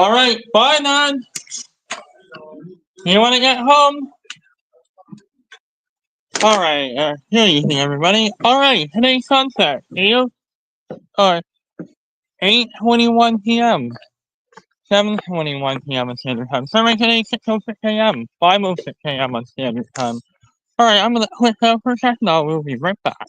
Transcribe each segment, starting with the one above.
Alright, bye then. You wanna get home? Alright, good evening everybody. Alright, today's sunset is 8:21 p.m. 7:21 p.m. on Standard Time. Sunrise today 6:06 a.m. 5:06 a.m. on Standard Time. Alright, I'm gonna click out for a second. I will be right back.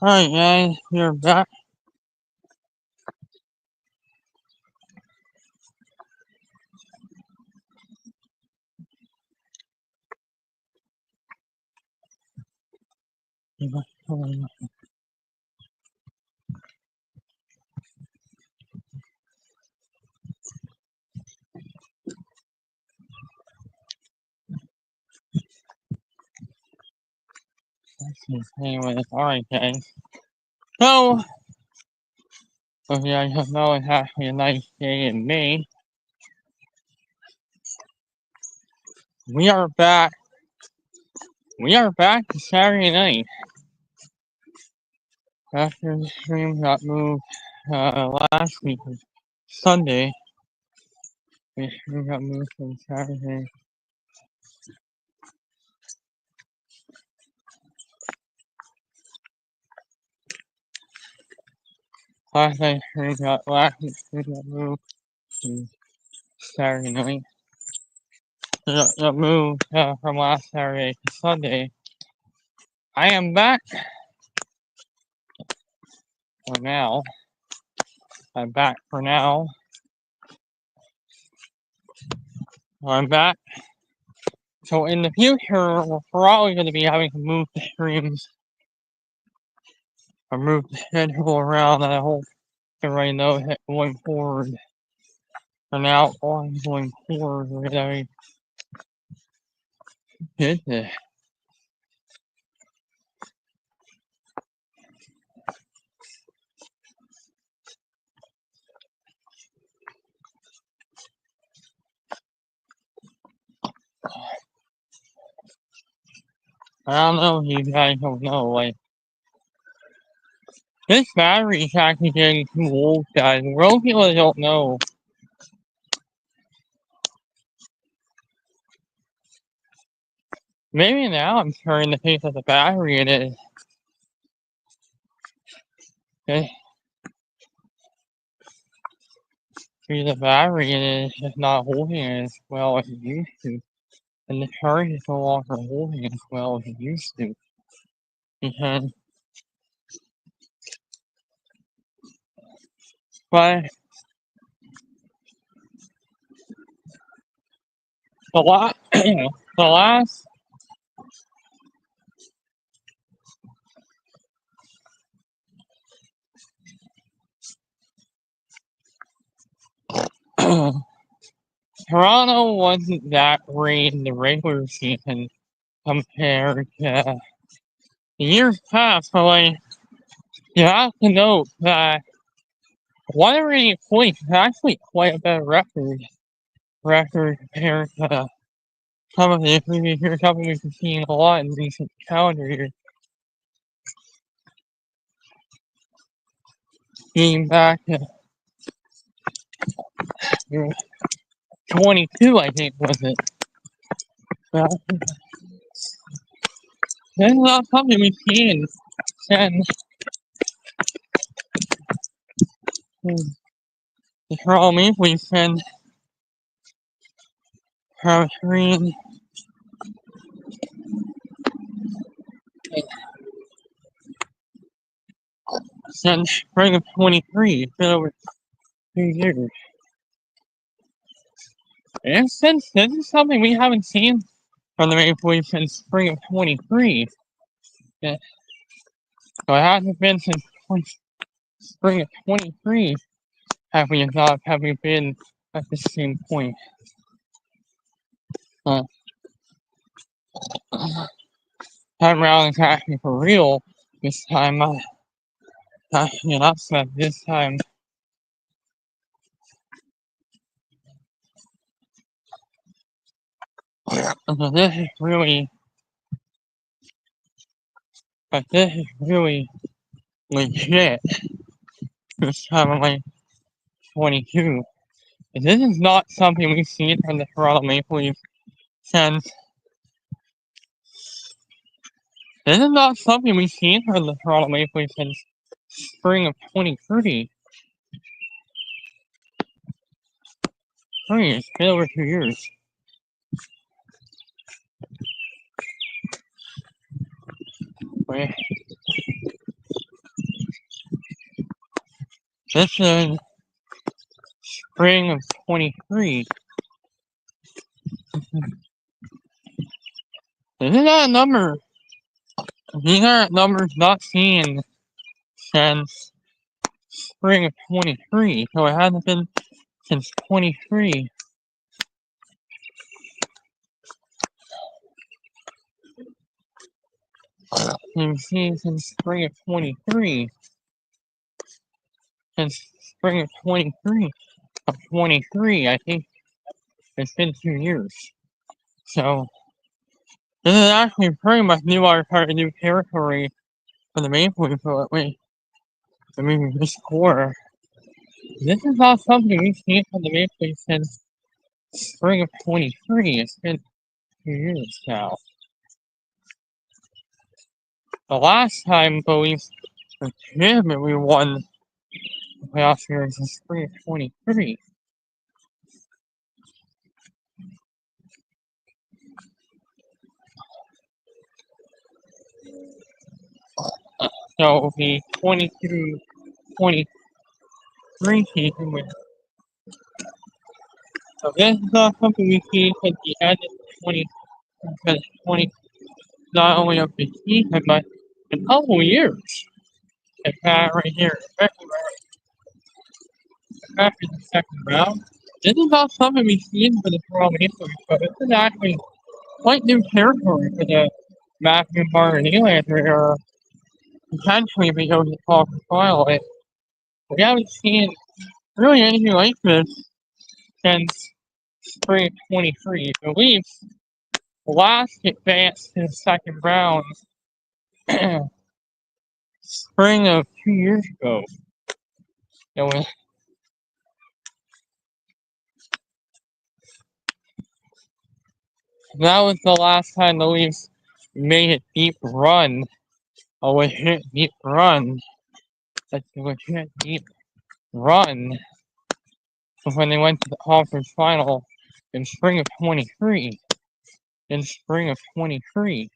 Alright guys, we're back. Anyways, alright guys. So, if you guys don't know, it's actually a nice day in May. We are back. We are back to Saturday night. After the stream got moved last week, Sunday, the stream got moved from Saturday. Last week's stream got moved to Saturday night. It got moved from last Saturday to Sunday. I am back for now. I'm back for now. I'm back. So in the future, we're probably going to be having to move the streams or move the schedule around, and I hope everybody knows that going forward. For now, going forward, we're going to be business. I don't know if you guys don't know, like, this battery is actually getting too old, guys. Most people don't know. Maybe now I'm starting to think that the battery it is. Okay. See, the battery it is just not holding it as well as it used to. And the charge is no longer holding as well as it used to. Because, but the last Toronto wasn't that great in the regular season compared to the years past, but like, you have to note that 108 points is actually quite a better record compared to some of the previous years, something we've been seeing a lot in recent calendar years. Being back to 22, I think, was it? Well, this is not something we've seen since the Toronto Maple Leafs since spring of 23. It's been over 2 years. And since this is something we haven't seen from the Maple Leafs since spring of 23. Yeah. So it hasn't been since spring of 23 have we been at the same point. Time around is actually for real this time. Not an upset this time. So this is really legit this time of like 22. And this is not something we've seen from the Toronto Maple Leafs since. This is not something we've seen from the Toronto Maple Leafs since spring of 23. It's been over 2 years. Wait. This is spring of 23. This is not a number. These aren't numbers not seen since spring of 23. So it hasn't been since 23. You've seen since spring of 23. Since spring of 23. Of 23, I think it's been 2 years. So this is actually pretty much new territory for the Maple Leafs. This score. This is not something we've seen from the Maple Leafs since spring of 23. It's been 2 years now. The last time the Leafs legitimately won the playoff series in spring of 23. So the 22-23 season was. So this is not something we see since the end of 20, not only of the season, but a couple years. In fact, right here, after the second round. This is not something we've seen for the Toronto Maple Leafs, but this is actually quite new territory for the Matthew Martin Nylander era. Potentially be able to talk final it. We haven't seen really anything like this since spring of 23. The Leafs last advanced to the second round spring of 2 years ago. That was the last time the Leafs made a deep run. A legit deep run. That's a legit deep run. When they went to the conference final in spring of 23. In spring of 23.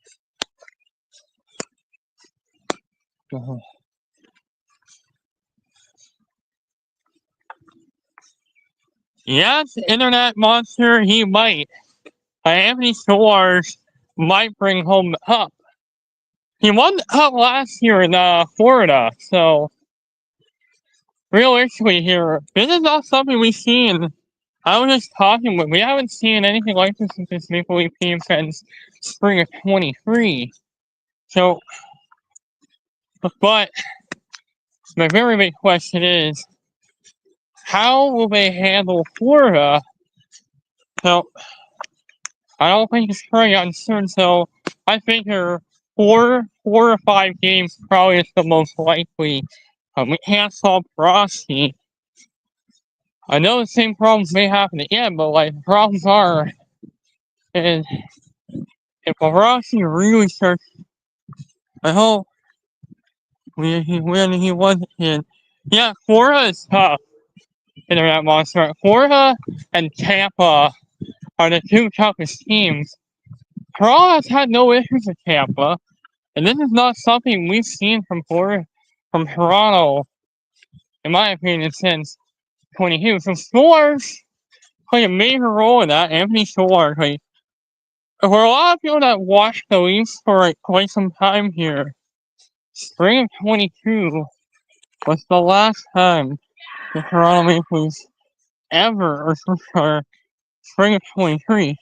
Yes, internet monster, he might. Anthony Stolarz might bring home the cup. He won the cup last year in Florida, so realistically here, this is not something we've seen. I was just talking, but we haven't seen anything like this with this Maple Leaf team since spring of 23. So, but my very big question is, how will they handle Florida? So I don't think it's very uncertain. So I think there are four or five games probably is the most likely. We can't solve Rossi. I know the same problems may happen again, but like the problems are, and if Rossi really starts, I hope when he wasn't in. Yeah, Florida is tough. Internet Monster. Florida and Tampa are the two toughest teams. Toronto has had no issues with Tampa, and this is not something we've seen from Toronto, in my opinion, since 22. So Stores play a major role in that. Anthony Stores, like, for a lot of people that watched the Leafs for like quite some time here, spring of 22 was the last time the Toronto Maple Leafs ever, or spring of 23.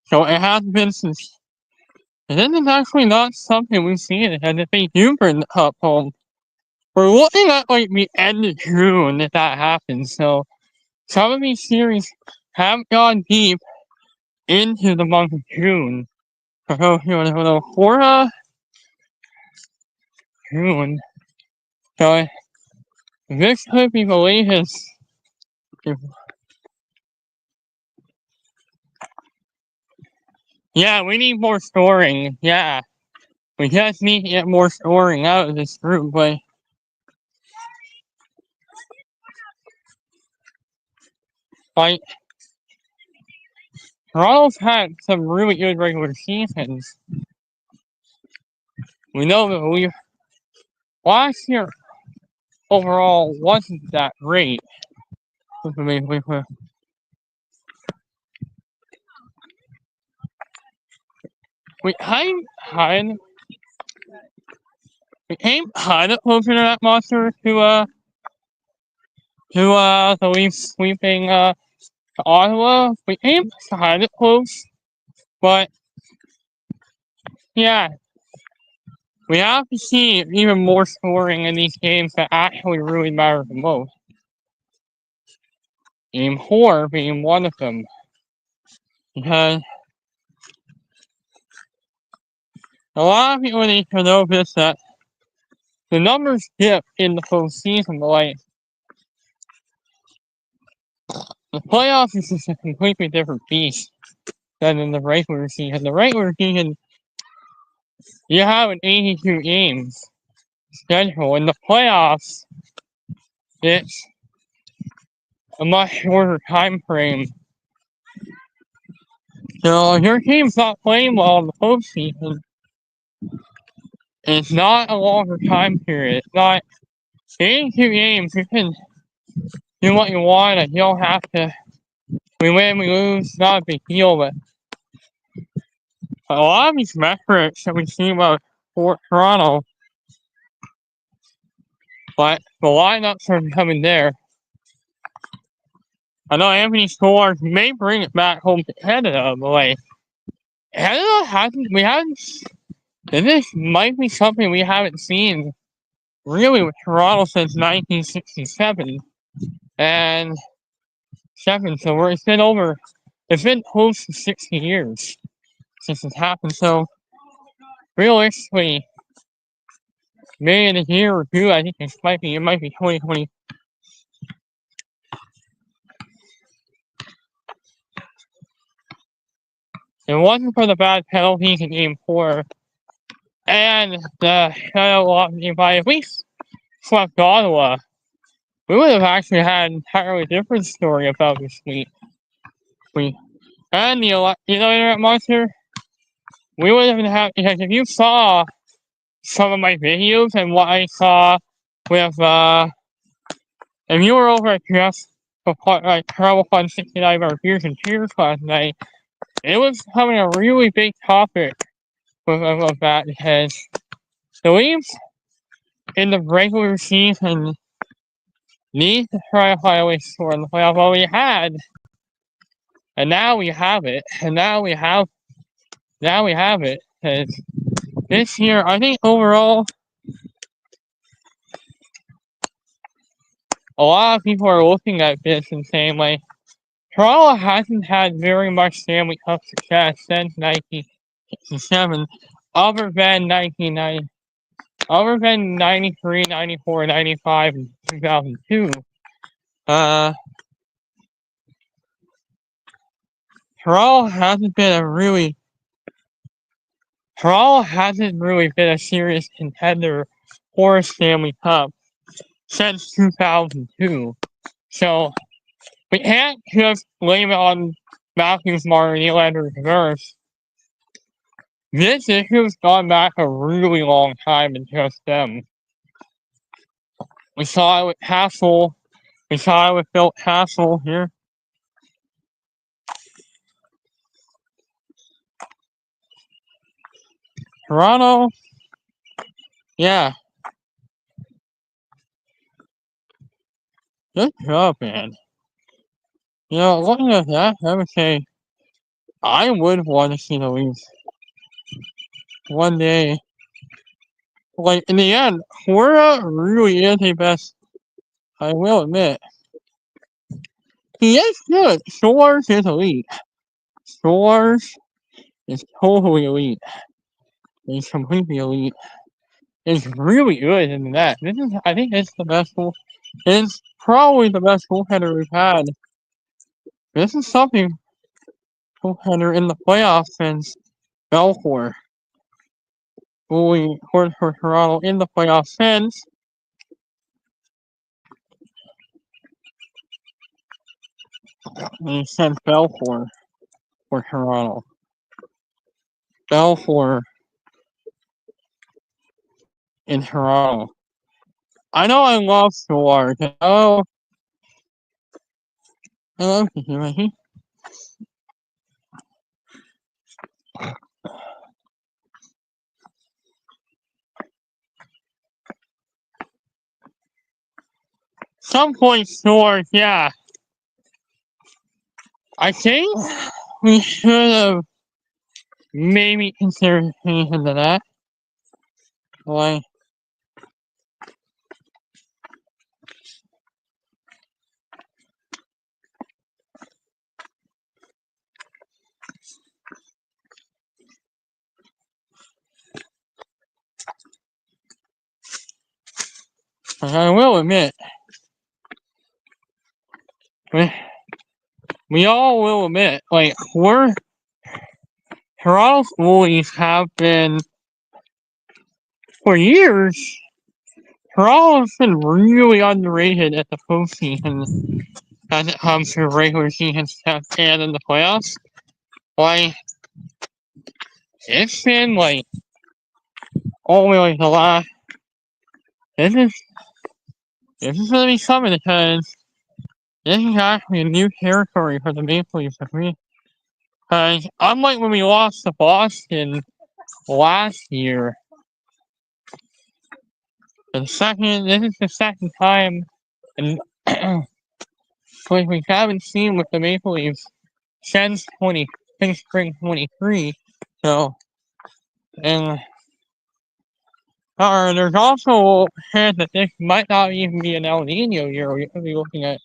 So it has been since. And this is actually not something we've seen. And if they do bring the cup home, we're looking at like the end of June if that happens. So some of these series have gone deep into the month of June. So for June. So this could be the latest. Yeah, we need more scoring. Yeah. We just need to get more scoring out of this group, but like Toronto's had some really good regular seasons. We know that last year overall wasn't that great. We came kind of closer to that monster to the Leafs sweeping to Ottawa. We came kind of close, but yeah, we have to see even more scoring in these games that actually really matter the most. Game 4 being one of them. Because a lot of people need to know this, that the numbers dip in the postseason, but like the playoffs is just a completely different beast than in the regular season. The regular season, you have an 82 games schedule. In the playoffs, it's a much shorter time frame. So if your team's not playing well in the postseason, it's not a longer time period. It's not 82 games. You can do what you want, and you don't have to. We win, we lose, not a big deal. But a lot of these metrics that we see about Fort Toronto, but the lineups are coming there. I know Anthony Stores may bring it back home to Canada, but like Canada hasn't. We haven't. And this might be something we haven't seen really with Toronto since 1967 and seven. So it's been close to 60 years since it's happened. So realistically, maybe in a year or two, I think it might be 2020. It wasn't for the bad penalties in Game 4 and the shutout loss in Game 5. If we swept Ottawa, we would have actually had an entirely different story about this week. And the Internet Monster, we would have been happy because if you saw some of my videos and what I saw with if you were over at just like Travel Fun 69 or Beers and Cheers last night, it was becoming a really big topic of that because the Leafs in the regular season need to try to find a way to score in the playoffs. Well, we had, and now we have it, and now we have it. Because this year, I think overall, a lot of people are looking at this and saying, like, Toronto hasn't had very much Stanley Cup success since 1967, other than 1990, other than 93, 94, 95, and 2002. Toronto hasn't been a really Toronto hasn't really been a serious contender for a Stanley Cup since 2002. So we can't just blame it on Matthews, Martin, Nylander, and Tavares. This issue's gone back a really long time in just them. We saw it with Hassel. We saw it with Bill Hassel here. Toronto, yeah. Good job, man. You know, looking at that, I would say I would want to see the Leafs one day. Like, in the end, Florida really is a best, I will admit. He is good. Shores is elite. Shores is totally elite. He's completely elite. It's really good in that. This is, I think it's the best goal. It's probably the best goaltender we've had. This is something goaltender in the playoffs since Belfour. Goalie for Toronto in the playoffs since Belfour for Toronto. Belfour in Toronto. I know I love Shore. I love him. Some point Shore, yeah. I think we should have maybe considered paying him to that. Like, I will admit, we all will admit, like, Toronto's goalies have been, for years, Toronto's been really underrated at the postseason as it comes to regular season stuff and in the playoffs. Like, it's been, like, only, like, the last, this is gonna be something because this is actually a new territory for the Maple Leafs for me. Because unlike when we lost to Boston last year, this is the second time and which we haven't seen with the Maple Leafs since spring 23. So, and there's also a chance that this might not even be an El Nino year. We could be looking at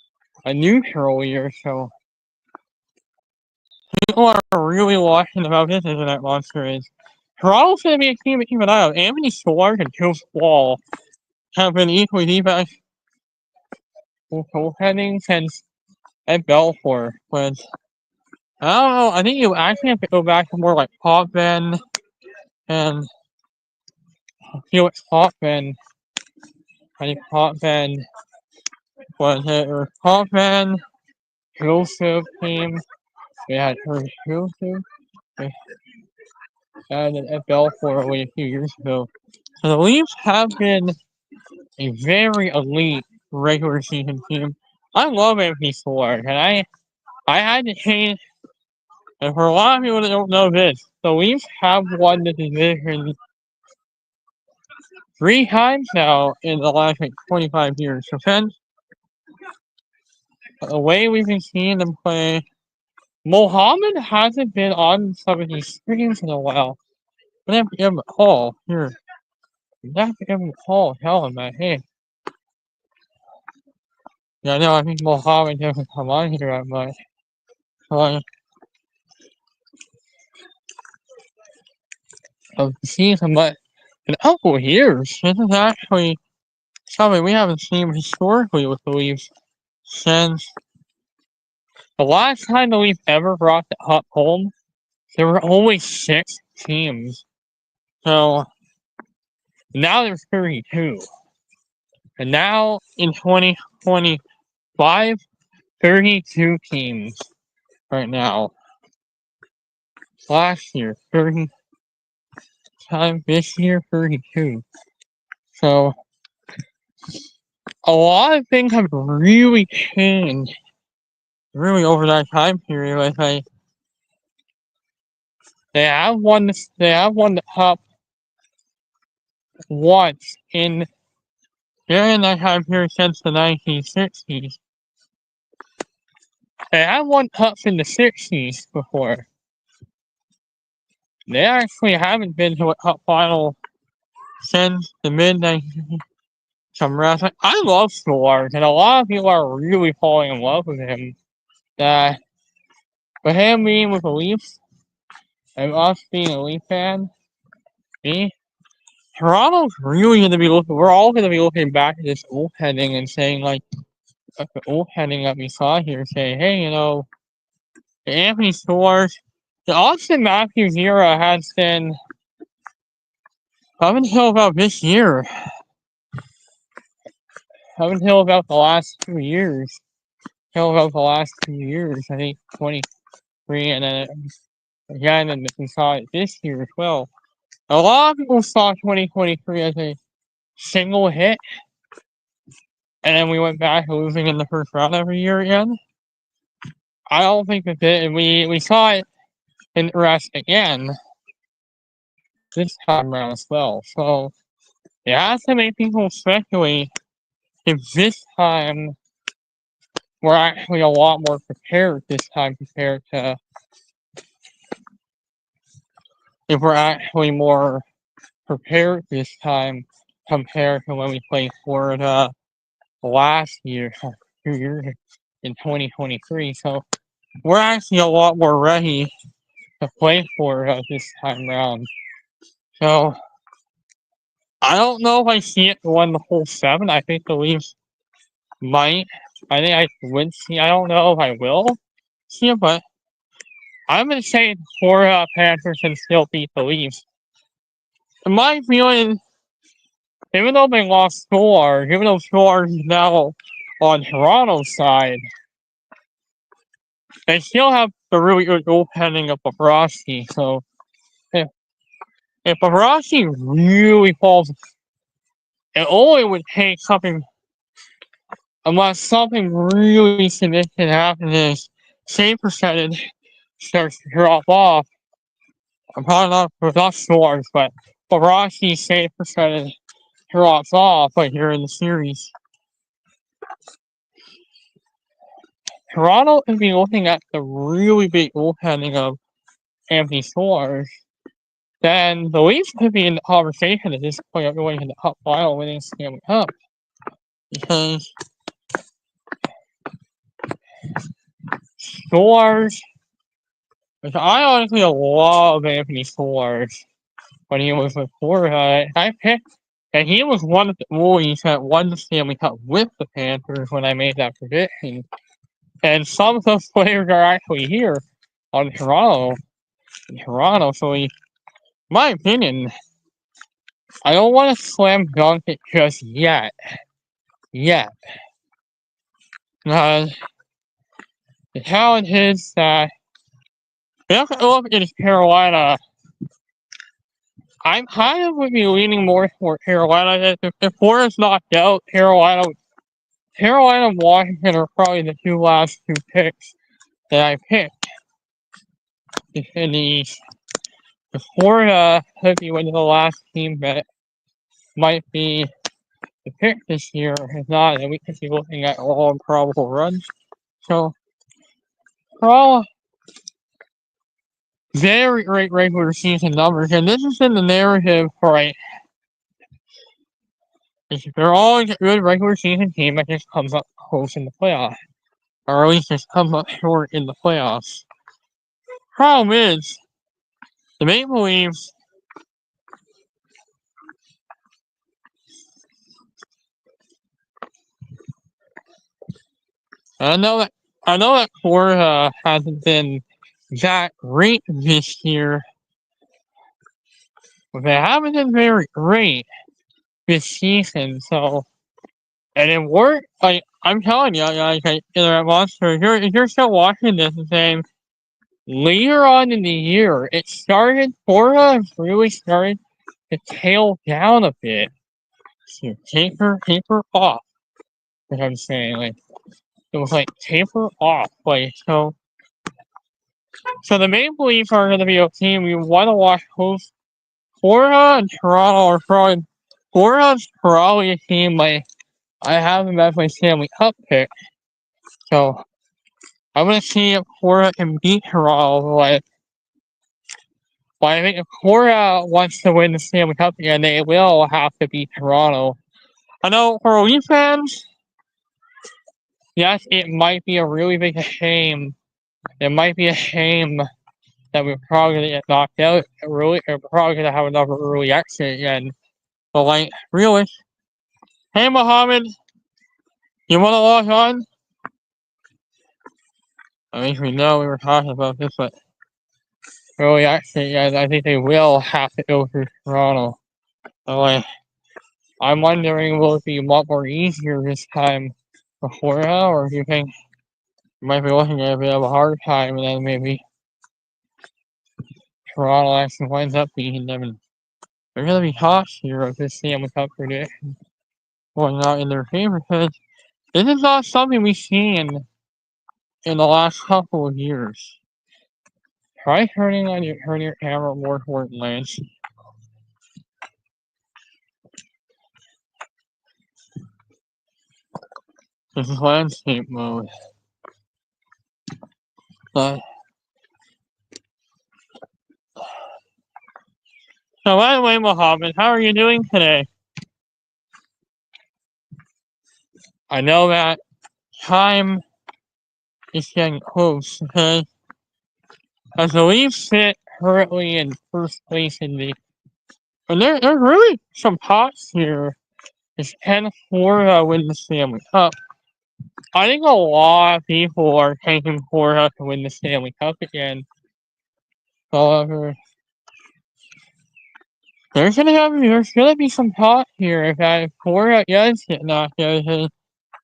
a neutral year. So, people are really watching about this internet monster is. Toronto's going to be a team to keep an eye on. Anthony Stolarz and Joe Squall have been equally the best goaltending since Ed Belfour. But I don't know. I think you actually have to go back to more like Potvin and Felix Potvin. I think Potvin was it, or Potvin, Joseph team. We had Curtis Joseph. We had an Ed Belfour a few years ago. So the Leafs have been a very elite regular season team. I love Anthony Stolarz, and I had to change. And for a lot of people that don't know this, the Leafs have won the division 3 times now in the last 25 years. So since the way we've been seeing them play, Mohammed hasn't been on some of these screens in a while. But I have to give him a call here. I have to give him a call, tell him that, hey, Yeah, I know I think Mohammed doesn't come on here that much. But of the season, but in a couple of years, this is actually something we haven't seen historically with the Leafs since the last time the Leafs ever brought the Cup home. There were only 6 teams. So now there's 32. And now in 2025, 32 teams right now. Last year, 30 times. This year, 32. So a lot of things have really changed really over that time period. Like they have won the Cup once during that time period since the 1960s. They have won Cups in the 60s before. They actually haven't been to a Cup final since the mid-1990s. I love Stolarz, and a lot of people are really falling in love with him. But him being with the Leafs, and us being a Leaf fan, Toronto's really going to be looking. We're all going to be looking back at this goaltending and saying, like the goaltending that we saw here, saying, hey, the Anthony Stolarz, the Austin Matthews era has been up until about this year, up until about the last 2 years. I think 23, and then again, and we saw it this year as well. A lot of people saw 2023 as a single hit, and then we went back to losing in the first round every year again. I don't think that we saw it in the rest again this time around as well. So it has to make people speculate if this time we're actually a lot more prepared this time compared to if we're actually more prepared this time compared to when we played Florida last year, 2 years in 2023. So we're actually a lot more ready to play Florida this time around. So I don't know if I see it win the whole 7. I think the Leafs might. I think I would see. I don't know if I will see it, but I'm going to say the Florida Panthers can still beat the Leafs. In my feeling, even though they lost Stolarz, even though Stolarz is now on Toronto's side, they still have the really good goaltending of Bobrovsky. So if Bobrovsky really falls, it only would take something, unless something really significant happens, is save percentage starts to drop off. I'm probably not Stolarz, but Bobrovsky's save percentage drops off like here in the series. Toronto could be looking at the really big goaltending of Anthony Stolarz. Then the Leafs could be in the conversation at this point of going to the Cup final, winning Stanley Cup. Because Stolarz, which I honestly love Anthony Stolarz when he was with Florida. I picked that he was one of the goalies that won the Stanley Cup with the Panthers when I made that prediction. And some of those players are actually here on Toronto. So in my opinion, I don't want to slam dunk it just yet. Because the challenge is that if you look at Carolina, I'm kind of would be leaning more toward Carolina. If Florida's knocked out, Carolina and Washington are probably the last two picks that I picked in the East. If Florida could be one of the last teams that might be the pick this year. If not, then we could be looking at all improbable runs. So, for all very great regular season numbers, and this has been the narrative for They're all a good regular season team that just comes up close in the playoffs. Or at least just comes up short in the playoffs. Problem is, the Maple Leafs, I know that Florida hasn't been that great this year, but they haven't been very great this season. So, and it worked. Like I'm telling you, guys, like in that monster, if you're still watching this and saying later on in the year, Florida really started to tail down a bit. So taper off. What I'm saying, like it was like taper off, like so. So the Maple Leafs are going to be a team we want to watch close. Florida and Toronto are probably Florida's probably a team like I have them as my Stanley Cup pick. So I'm gonna see if Florida can beat Toronto. But I think if Florida wants to win the Stanley Cup again, they will have to beat Toronto. I know for Leaf fans, yes, it might be a really big shame. It might be a shame that we're probably gonna get knocked out. We're probably gonna have another early exit again. But like, really, hey Mohammed, you wanna log on? I mean, we know we were talking about this, but early exit, yeah, I think they will have to go through Toronto. So like, I'm wondering, will it be a lot more easier this time for Florida, or do you think you might be looking at a bit of a hard time, and then maybe Toronto actually winds up beating them, and they're gonna be hot here if this Stanley Cup prediction going out in their favor, because this is not something we've seen in the last couple of years. Try turning your camera more toward Lance. This is landscape mode. But so by the way, Mohammed, how are you doing today? I know that time is getting close, okay? As the Leafs sit currently in first place in the and there's really some pots here. Can Florida win the Stanley Cup? I think a lot of people are taking Florida to win the Stanley Cup again. However, there's gonna be some pot here if Florida does get knocked out.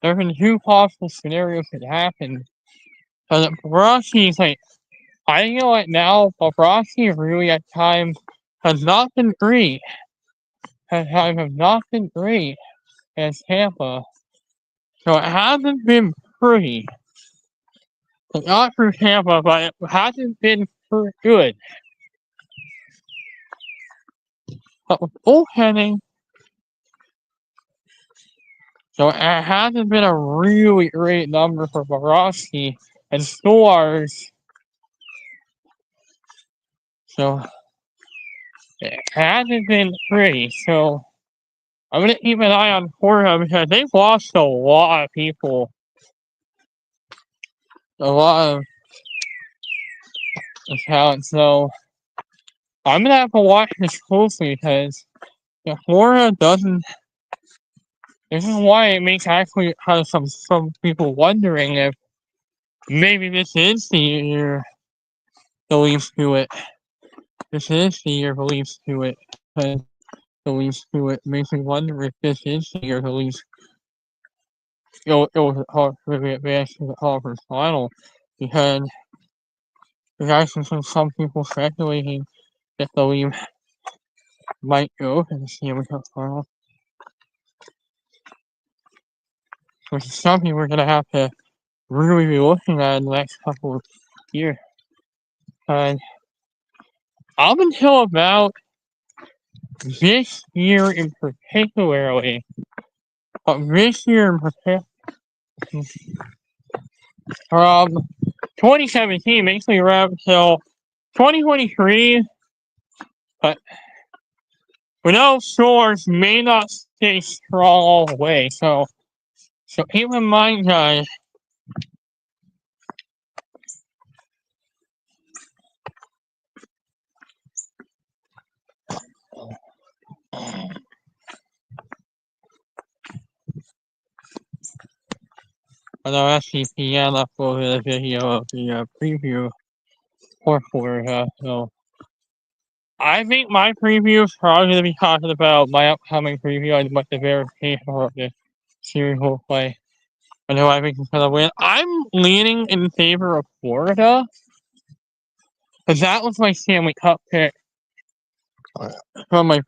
There's been two possible scenarios that happen. Bobrovsky's like, I know it now, Bobrovsky really at times has not been great. At times have not been great as Tampa. So it hasn't been pretty. But not for Tampa, but it hasn't been good. But with goaltending, so it hasn't been a really great number for Bobrovsky and scores. So it hasn't been pretty. So I'm gonna keep an eye on Florida because they've lost a lot of people. A lot of talent. So I'm gonna have to watch this closely because if Florida doesn't. This is why it makes actually have some people wondering if maybe this is the year the Leafs do it. This is the year the Leafs do it. Because the Leafs do it makes me wonder if this is the year the Leafs go really advance to the conference final. Because there's actually some people speculating that the Leafs might go to the Stanley Cup final. Which is something we're gonna have to really be looking at in the next couple of years. And up until about this year in particularly, from 2017, basically around until 2023, but Window stores may not stay strong all the way, so keep in mind, guys. Although SCP, I uploaded a video of the preview for Florida, so I think my preview is probably going to be talking about my upcoming preview and what the verification of the series will play. I know I think it's going to win. I'm leaning in favor of Florida, because that was my Stanley Cup pick from the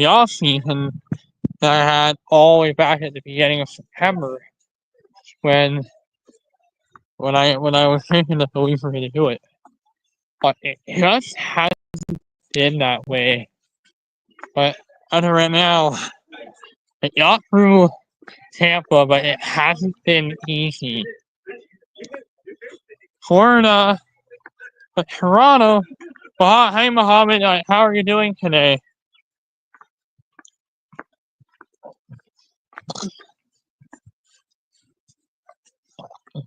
off season that I had all the way back at the beginning of September when I was thinking that the Leafs were going to do it. But it just hasn't been that way. But other right now, it got through Tampa, but it hasn't been easy. Florida, but Toronto. Well, hi, Mohammed. How are you doing today?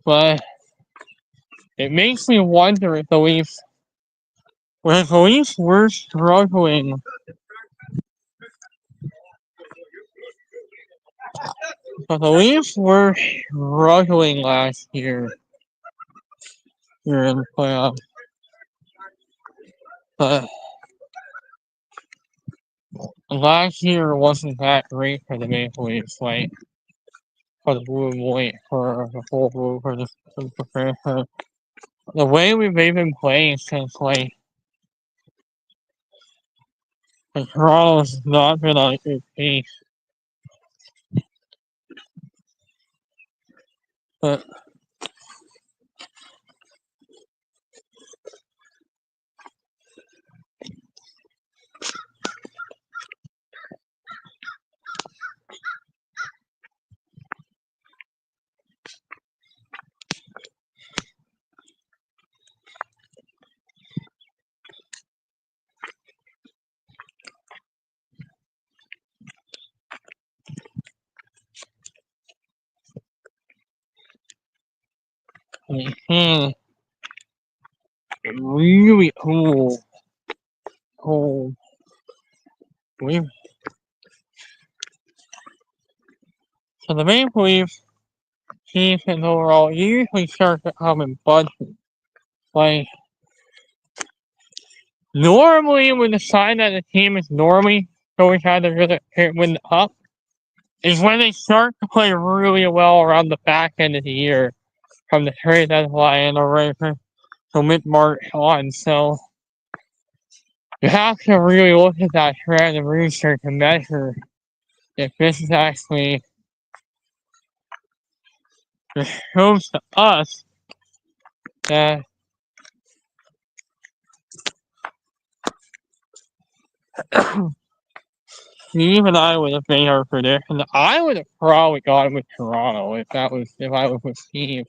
But it makes me wonder if the Leafs were struggling. But the Leafs were struggling last year here in the playoffs. But last year wasn't that great for the Maple Leafs, like for the Blue and White, for the whole Blue, for the way they've been playing since like Toronto's not been on a good pace. But really cool. So the Maple Leafs season overall usually starts to come in bunches. Like normally when the sign that the team is normally going to really win the cup is when they start to play really well around the back end of the year from the trade deadline or right from mid-March on. So you have to really look at that trend and research and measure if this is actually shows to us that Steve and I would have made our prediction. I would have probably gone with Toronto if I was with Steve.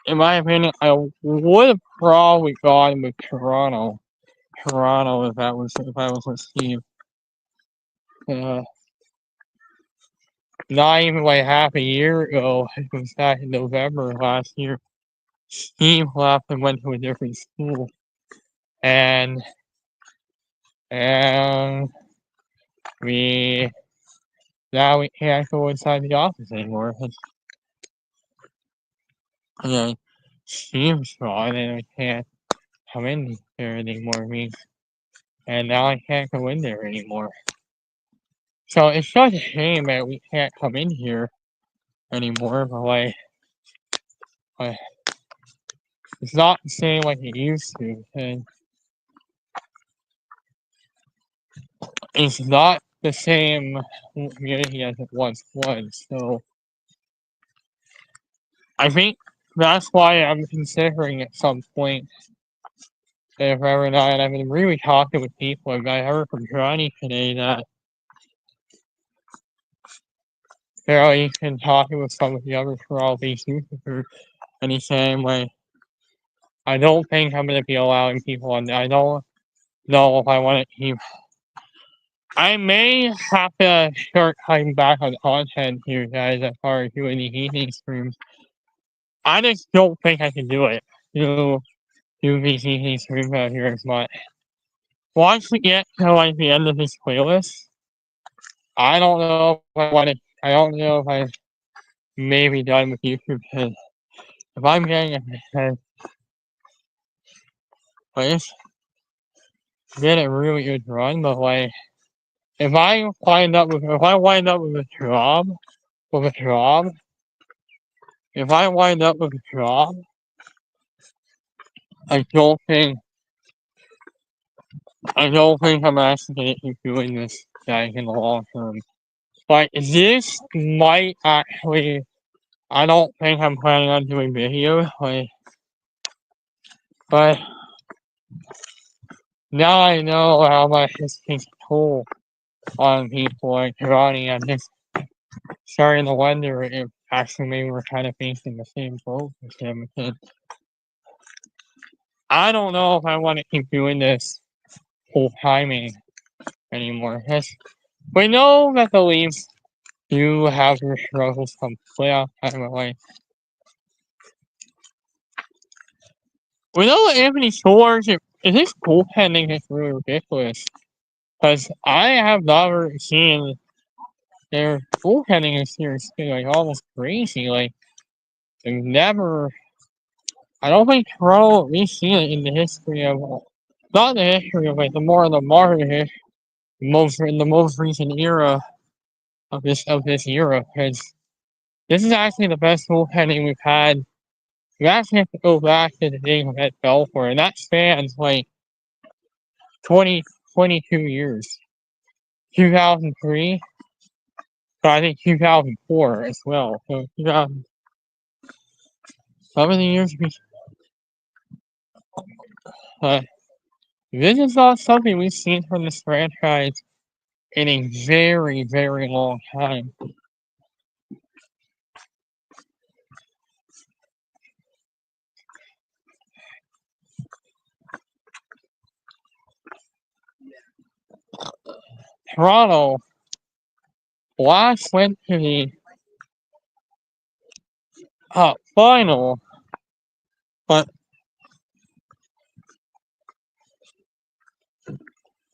In my opinion, I would have probably gone with Toronto. Toronto if I was with Steve. Not even like half a year ago. It was back in November last year. Steve left and went to a different school, and we now we can't go inside the office anymore. Yeah, Steve's gone, and I can't come in there anymore. And now I can't go in there anymore. So it's such a shame that we can't come in here anymore. But like it's not the same like it used to, and it's not the same community as it once was. So I think that's why I'm considering at some point if ever not. And I've been really talking with people. I heard from Johnny today that he's been talking with some of the other Toronto-based YouTubers, and he's saying like, I don't think I'm gonna be allowing people on. I don't know if I want to keep I may have to start cutting back on content here, guys, as far as doing the evening streams. I just don't think I can do it. Do these evening streams out here as much. Once we get to like the end of this playlist, I don't know if I want to. I don't know if I may be done with YouTube because if I'm getting a place, get a really good run, but like if I wind up with with a job, if I wind up with a job, I don't think I don't think I'm actually gonna keep doing this guys in the long term. Like this might actually I don't think I'm planning on doing videos, like but now I know how much this takes a toll on people like Ronnie. I'm just starting to wonder if actually maybe we're kind of facing the same boat with him. Because I don't know if I want to keep doing this whole timing anymore. Because we know that the Leafs do have their struggles come playoff time, but like we know that Anthony Shores if his goaltending is really ridiculous. Because I have never seen their goaltending is seriously like almost crazy. Like they've never. I don't think Toronto we've seen it in the history of not the history of like the more of the modern history, most in the most recent era of this era. Because this is actually the best goaltending we've had. We actually have to go back to the days of Ed Belfour, and that spans like 20, 22 years. 2003, but I think 2004 as well. So 2000, 7 years. Uh, this is not something we've seen from this franchise in a very, very long time. Toronto last went to the final, but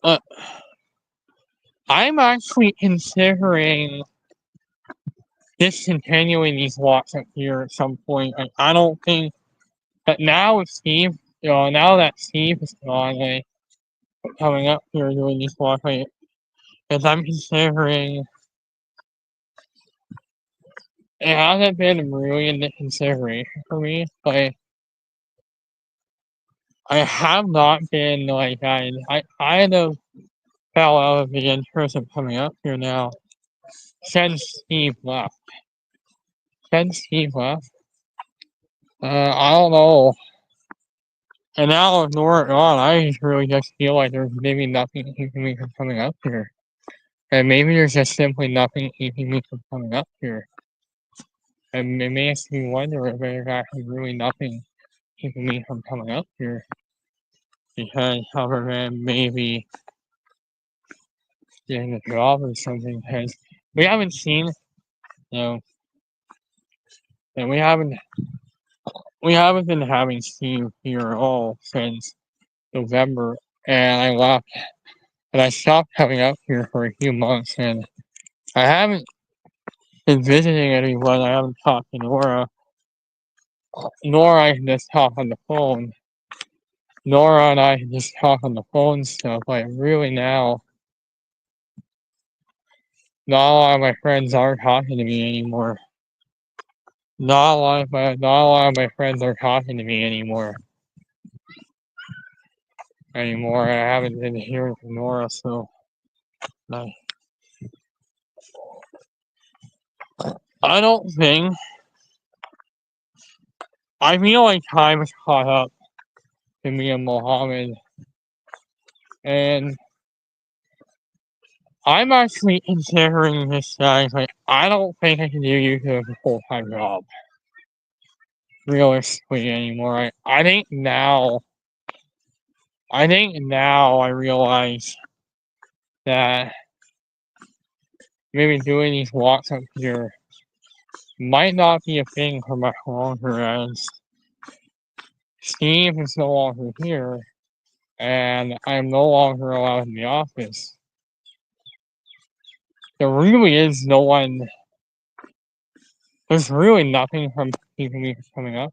uh, I'm actually considering discontinuing these walks up here at some point. I don't think that now with Steve, now that Steve is gone, like coming up here doing these walks, like, because I'm considering it hasn't been really in the consideration for me. Like I have not been like I kind of fell out of the interest of coming up here now since Steve left. Since Steve left, I don't know. And now with Nora gone, I just really just feel like there's maybe nothing keeping me from coming up here. And maybe there's just simply nothing keeping me from coming up here. And it makes me wonder if there's actually really nothing keeping me from coming up here. Because other than maybe getting a job or something, because we haven't seen, you know, and we haven't been having Steve here at all since November, and I left, and I stopped coming up here for a few months, and I haven't been visiting anyone. I haven't talked to Nora, nor I can just talk on the phone. Nora and I can just talk on the phone stuff. Like really now, not a lot of my friends aren't talking to me anymore. Not a lot of my friends are talking to me anymore. I haven't been hearing from Nora, so I don't think. I feel like time has caught up to me and Mohammed, and I'm actually considering this guy. Like, I don't think I can do YouTube as a full-time job, realistically anymore. I think now I realize that maybe doing these walks up here might not be a thing for much longer, as Steve is no longer here and I'm no longer allowed in the office. There really is no one. There's really nothing from keeping me from coming up.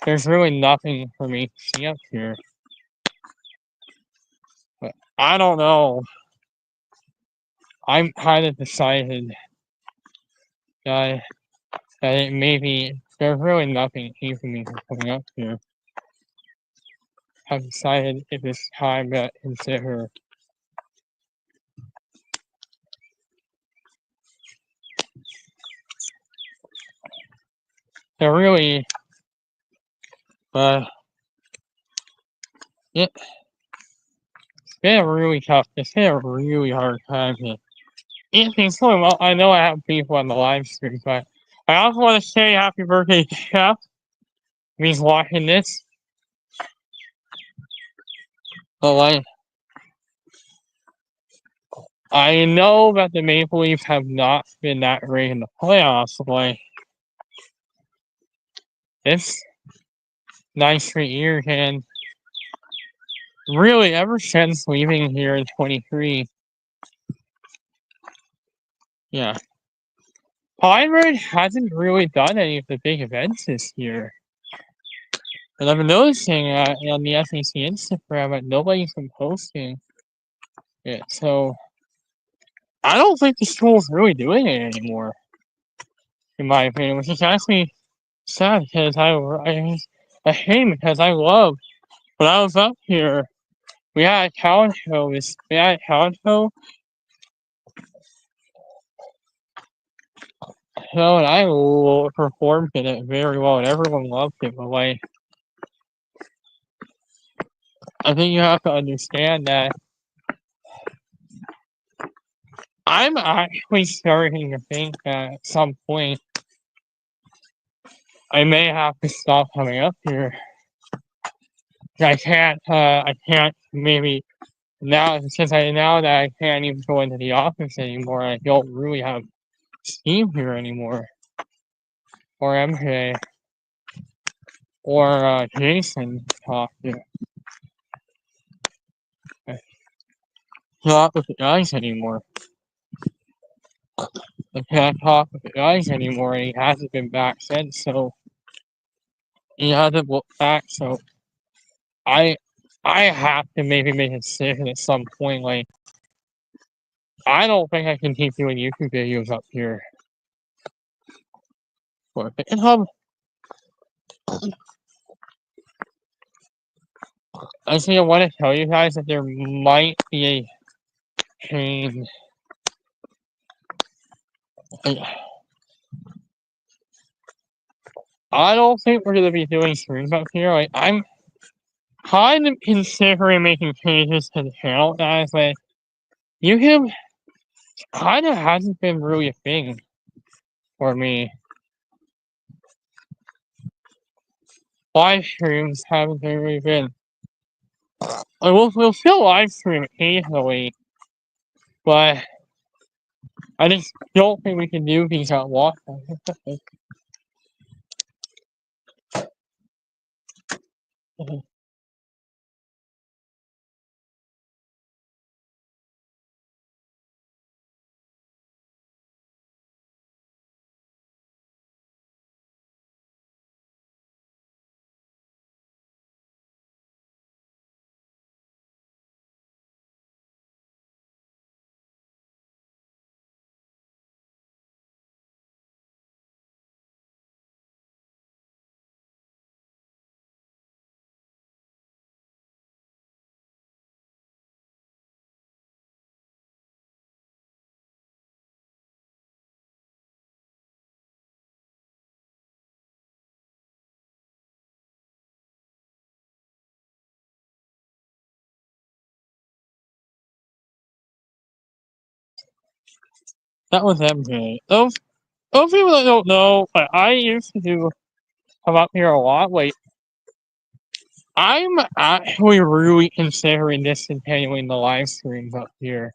There's really nothing for me to see up here. But I don't know. I'm kind of decided that it maybe there's really nothing keeping me from coming up here. I've decided it is time to consider. They're really, it's been a really tough. It's been a really hard time to eat things so well. I know I have people on the live stream, but I also want to say happy birthday to Chef. He's watching this. But like, I know that the Maple Leafs have not been that great in the playoffs. Like, it's 9 straight years, and really ever since leaving here in 23, yeah, Pinewood hasn't really done any of the big events this year. And I've been noticing on the SEC Instagram that nobody's been posting it. So I don't think the school's really doing it anymore, in my opinion, which is actually sad because I hate because I love when I was up here. We had a talent show. We had a talent show. So, and I performed in it very well, and everyone loved it. But like, I think you have to understand that I'm actually starting to think that at some point I may have to stop coming up here. I can't maybe now now that I can't even go into the office anymore. I don't really have Steve here anymore, or MJ, or Jason to talk to. Talk with the guys anymore. I can't talk with the guys anymore, and he hasn't been back since. So he hasn't looked back. So I have to maybe make a decision at some point. Like, I don't think I can keep doing YouTube videos up here for GitHub. I just want to tell you guys that there might be a change. I don't think we're gonna be doing streams up here. Like, I'm kind of considering making changes to the channel, guys. Like, YouTube kind of hasn't been really a thing for me. Live streams haven't really been. We'll still live stream occasionally, but I just don't think we can do these at once. That was MJ. Those people that don't know, I used to come up here a lot. Like, I'm actually really considering discontinuing the live streams up here.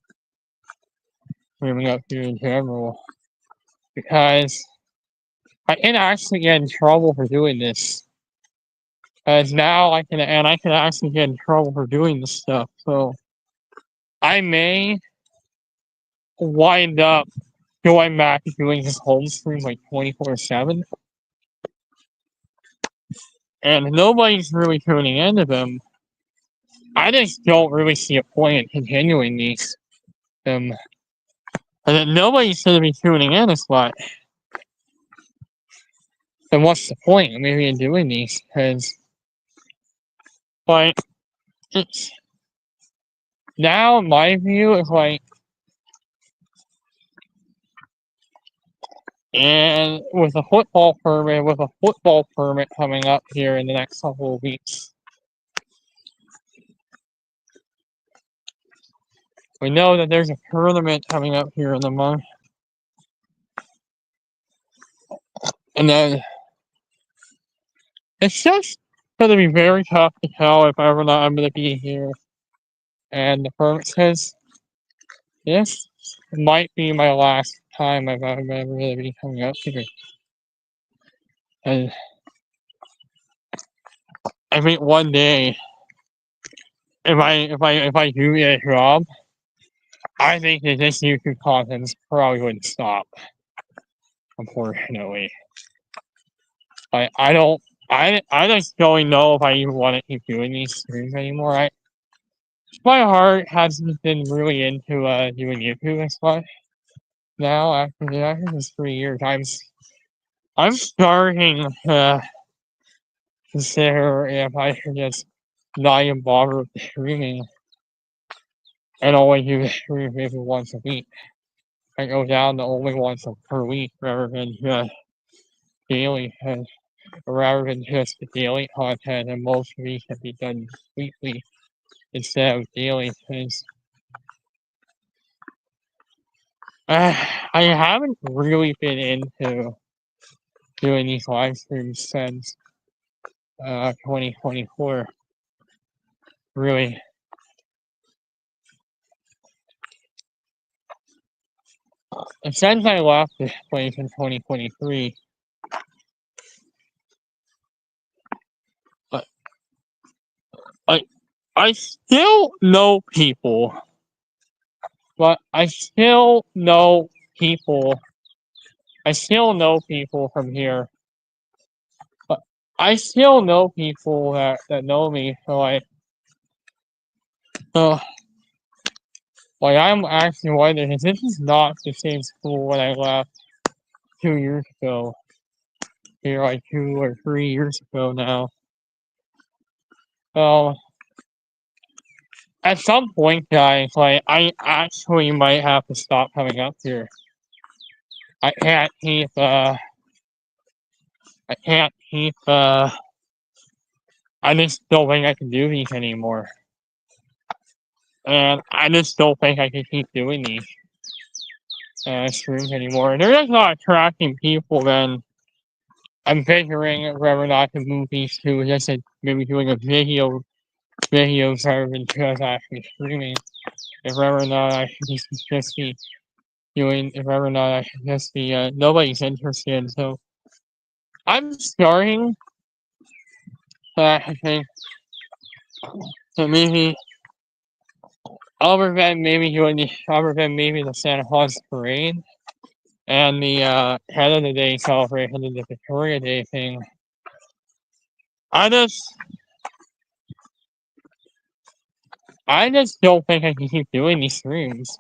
streaming up here in general because I can actually get in trouble for doing this. As now I can actually get in trouble for doing this stuff. So I may wind up going back to doing his home stream like 24/7. And nobody's really tuning into them. I just don't really see a point in continuing these. And then nobody's going to be tuning in as what. Then what's the point of maybe in doing these? Because, like, it's now my view is like, and with a football permit coming up here in the next couple of weeks, we know that there's a tournament coming up here in the month, and then it's just going to be very tough to tell if ever or not I'm going to be here. And the permit says this might be my last time I've ever going to be coming up here. And I think one day, if I do get a job, I think that this YouTube content probably wouldn't stop. Unfortunately, I just don't know if I even want to keep doing these streams anymore. My heart hasn't been really into doing YouTube as much. Now after this 3 years, I'm starting to consider if I should just not even bother with streaming and only do stream maybe once a week. I go down to only once per week rather than just daily, rather than just the daily content, and most of these can be done weekly instead of daily. Because I haven't really been into doing these live streams since 2024. Really. And since I left this place in 2023, I still know people, but I still know people from here. But I still know people that know me, so I'm actually wondering if this is not the same school when I left 2 years ago. Here, like 2 or 3 years ago now. At some point, guys, I actually might have to stop coming up here. I can't keep, I just don't think I can do these anymore. And I just don't think I can keep doing these streams anymore. And they're just not attracting people, then I'm figuring whether or not to move these to just maybe doing a videos rather than just actually streaming. If whether or not I should just be doing, if whether or not I should just be, nobody's interested. So I'm starting, I think, so maybe, other than maybe the Santa Claus parade and the head of the day celebration and the Victoria Day thing, I just don't think I can keep doing these streams.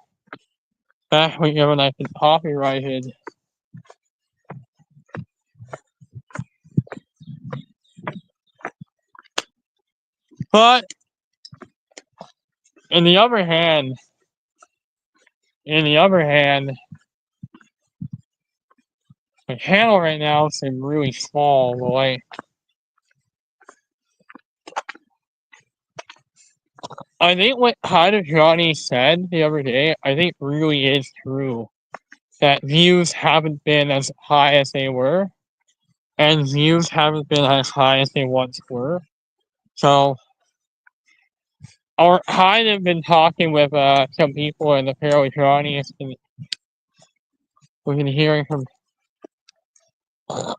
Especially given I've been copyrighted. But on the other hand, my channel right now is really small, but I think what Kind of Johnny said the other day, I think really is true. That views haven't been as high as they were, and views haven't been as high as they once were. So or kind of been talking with some people in the Fairly Johnny's, and we've been hearing from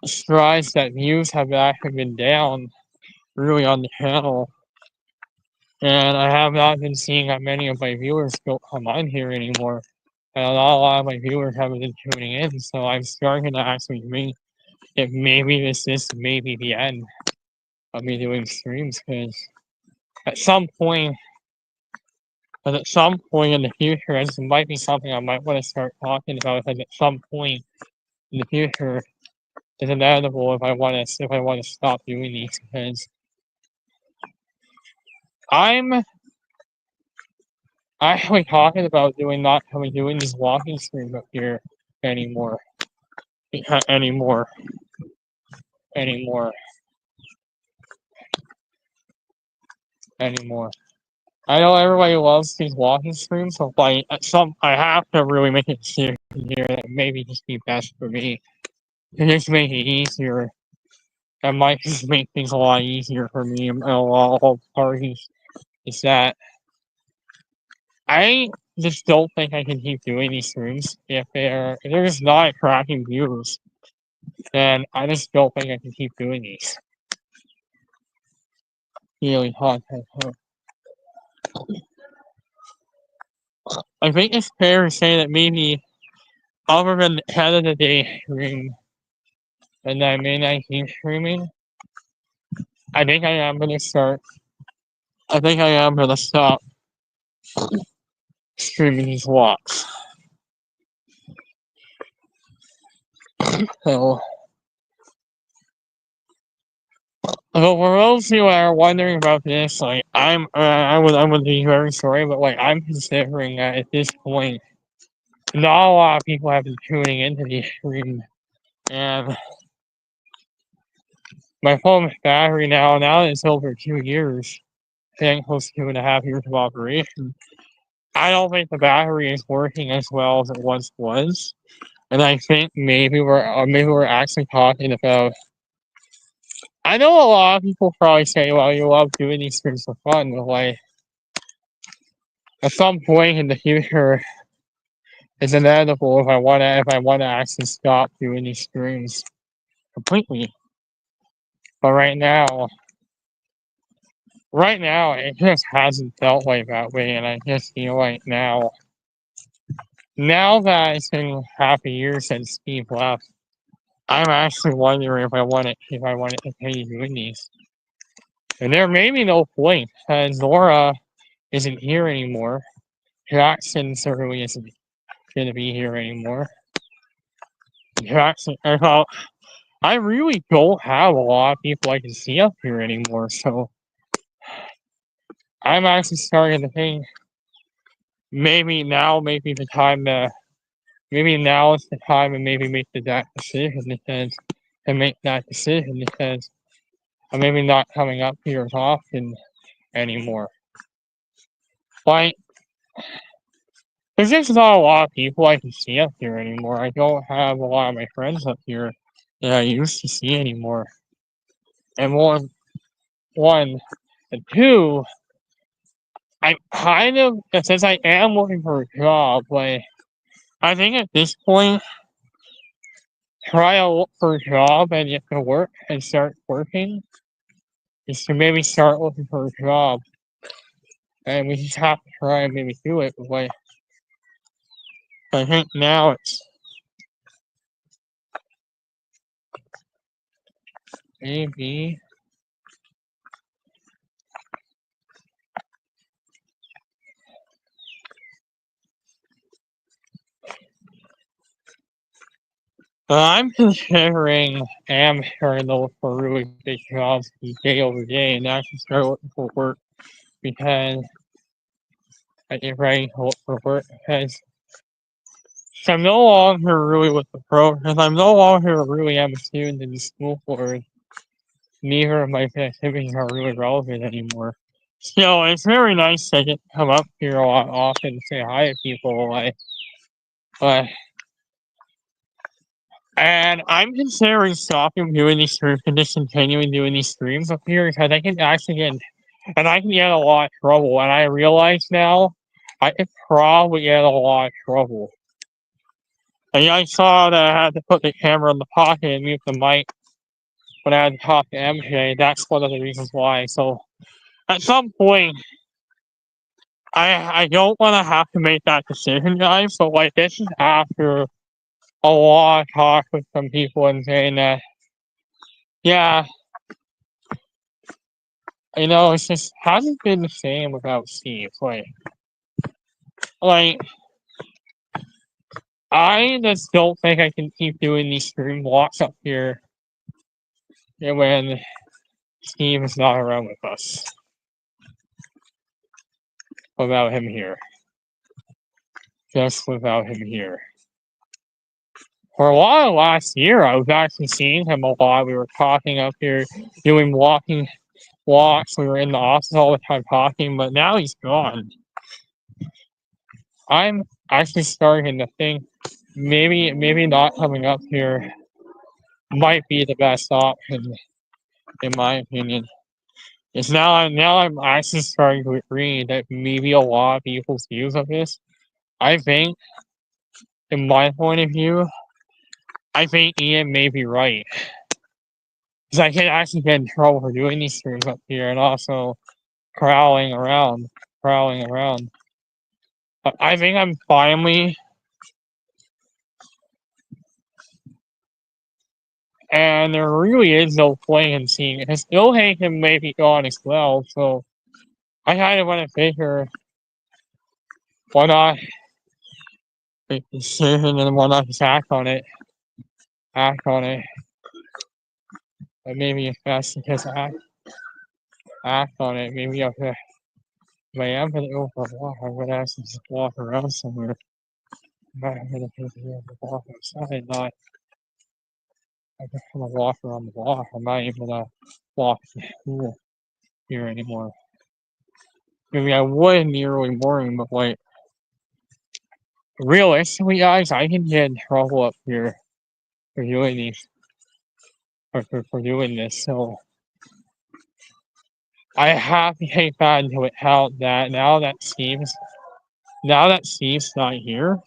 strides that views have actually been down really on the channel. And I have not been seeing that many of my viewers go come on here anymore. And not a lot of my viewers haven't been tuning in, so I'm starting to actually think if maybe this is maybe the end of me doing streams, because at some point, at some point in the future, and this might be something I might want to start talking about, because at some point in the future, it's inevitable if I want to stop doing these, because I'm actually talking about not coming doing these walking streams up here anymore. Anymore. Anymore. Anymore. I know everybody loves these walking streams, so like I have to really make it clear here that maybe just be best for me. To just make it easier. That might just make things a lot easier for me and all parties. Is that I just don't think I can keep doing these streams if they're just not cracking views. Then I just don't think I can keep doing these. Really hot. I think it's fair to say that maybe other than the head of the day stream and I may not keep streaming, I think I am gonna start. I think I am gonna stop streaming these walks. So, for those who are wondering about this, like I would be very sorry, but like I'm considering that at this point, not a lot of people have been tuning into the stream, and my phone's battery now that it's over 2 years, getting close to 2.5 years of operation. I don't think the battery is working as well as it once was, and I think maybe we're actually talking about. I know a lot of people probably say, "Well, you love doing these things for fun," but like at some point in the future, it's inevitable if I wanna actually stop doing these streams completely. But right now, it just hasn't felt like that way, and I just feel like now that it's been half a year since Steve left, I'm actually wondering if I want to continue doing these. And there may be no point, because Nora isn't here anymore. Jackson certainly isn't going to be here anymore. I really don't have a lot of people I can see up here anymore, so I'm actually starting to think maybe now is the time to maybe make that decision because I'm maybe not coming up here as often anymore. Like, there's just not a lot of people I can see up here anymore. I don't have a lot of my friends up here that I used to see anymore. And one, and two, I kind of, since I am looking for a job, like, I think at this point, try to look for a job and get to work and start working is to maybe start looking for a job. And we just have to try and maybe do it. But like, I think now it's maybe. I'm considering starting to look for really big jobs day over day and actually start looking for work because I get ready to look for work because I'm no longer really with the program. I'm no longer really am a student in the school board. Neither of my activities are really relevant anymore. So it's very nice to get come up here a lot often and say hi to people. Uh, and I'm considering stopping doing these streams and just continuing doing these streams up here because I can actually get And I can get in a lot of trouble. And I realize now I could probably get in a lot of trouble. And I saw that I had to put the camera in the pocket and mute the mic when I had to talk to MJ. That's one of the reasons why. So at some point, I don't want to have to make that decision, guys. But like this is after a lot of talk with some people and saying that, yeah, it's just hasn't been the same without Steve. Like I just don't think I can keep doing these stream walks up here when Steve is not around with us. Without him here. Just without him here. For a while last year, I was actually seeing him a lot. We were talking up here, doing walking walks. We were in the office all the time talking, but now he's gone. I'm actually starting to think maybe not coming up here might be the best option, in my opinion. It's now I'm actually starting to agree that maybe a lot of people's views of this. I think, in my point of view, I think Ian may be right. Because I can actually get in trouble for doing these streams up here and also prowling around. But I think I'm finally. And there really is no point in seeing it. Because Ilhaken may be gone as well, so I kind of want to figure why not make a decision and why not just act on it. But maybe if that's because act on it, maybe I could. If I am gonna go for a walk, I'm gonna actually just walk around somewhere. I'm not gonna take a walk outside, not. I'm just gonna walk around the block. I'm not even gonna walk to school here anymore. Maybe I would in the early morning, but like realistically, guys, I can get in trouble up here for doing these for doing this. So I have to take that into account that now that Steve's not here,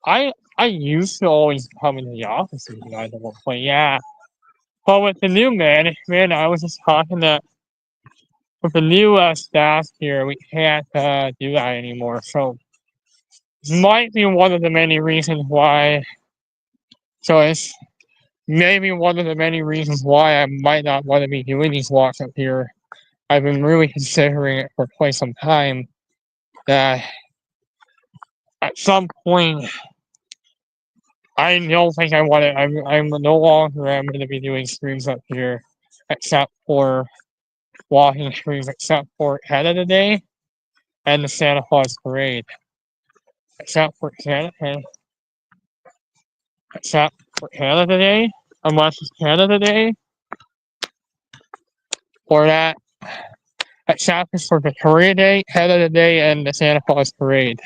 I used to always come into the office with you guys at one point, yeah. But with the new man, I was just talking that with the new staff here, we can't do that anymore. So this might be one of the many reasons why. So it's maybe one of the many reasons why I might not want to be doing these walks up here. I've been really considering it for quite some time. That at some point, I don't think I want to. I'm no longer am going to be doing streams up here, except for walking streams, except for Canada Day and the Santa Claus Parade. Except for Canada Day, unless it's Canada Day, or that, except for Victoria Day, Canada Day, and the Santa Claus Parade.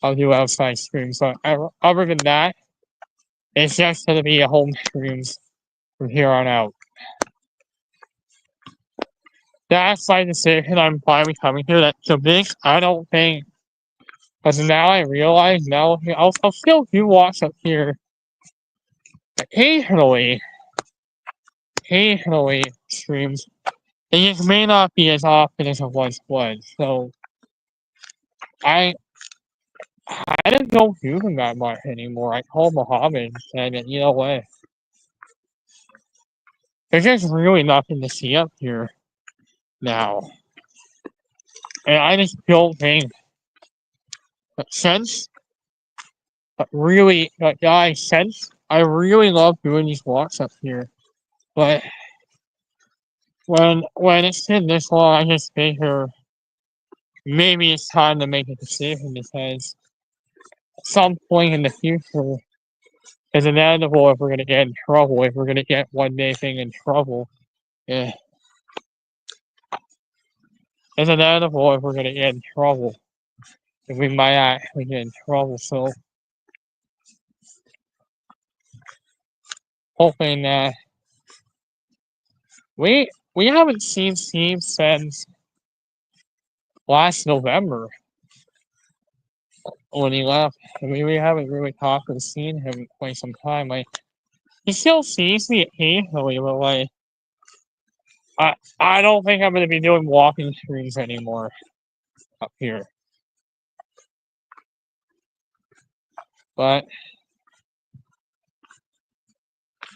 I'll do outside streams. So other than that, it's just going to be a home streams from here on out. That's my decision. I'm finally coming here. That's so big. I don't think, because now I realize I'll still do walks up here occasionally streams. It just may not be as often as it once was. So I just don't do them that much anymore. I called Mohammed and said, you know what? There's just really nothing to see up here now. And I just don't think that I really love doing these walks up here. But when it's been this long, I just figure maybe it's time to make a decision because at some point in the future, it's inevitable if we're going to get in trouble, if we're going to get one day thing in trouble. Yeah. It's inevitable if we're going to get in trouble. If we might actually get in trouble. So hoping that We haven't seen Steve since last November when he left. I mean, we haven't really talked or seen him in quite some time. Like, he still sees me occasionally, but like, I don't think I'm gonna be doing walking streams anymore up here. But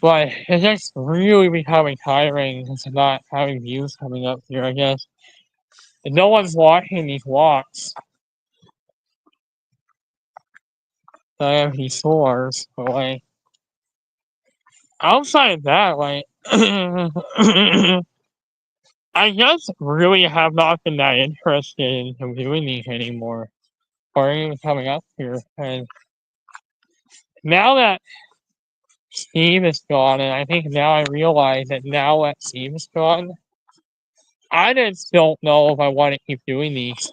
it's just really becoming tiring to not having views coming up here, I guess. And no one's watching these walks. I have these stores, but like, outside of that, like, I just really have not been that interested in doing these anymore, or even coming up here. And now that Steve is gone, and I think now I realize that now that Steve is gone, I just don't know if I want to keep doing these.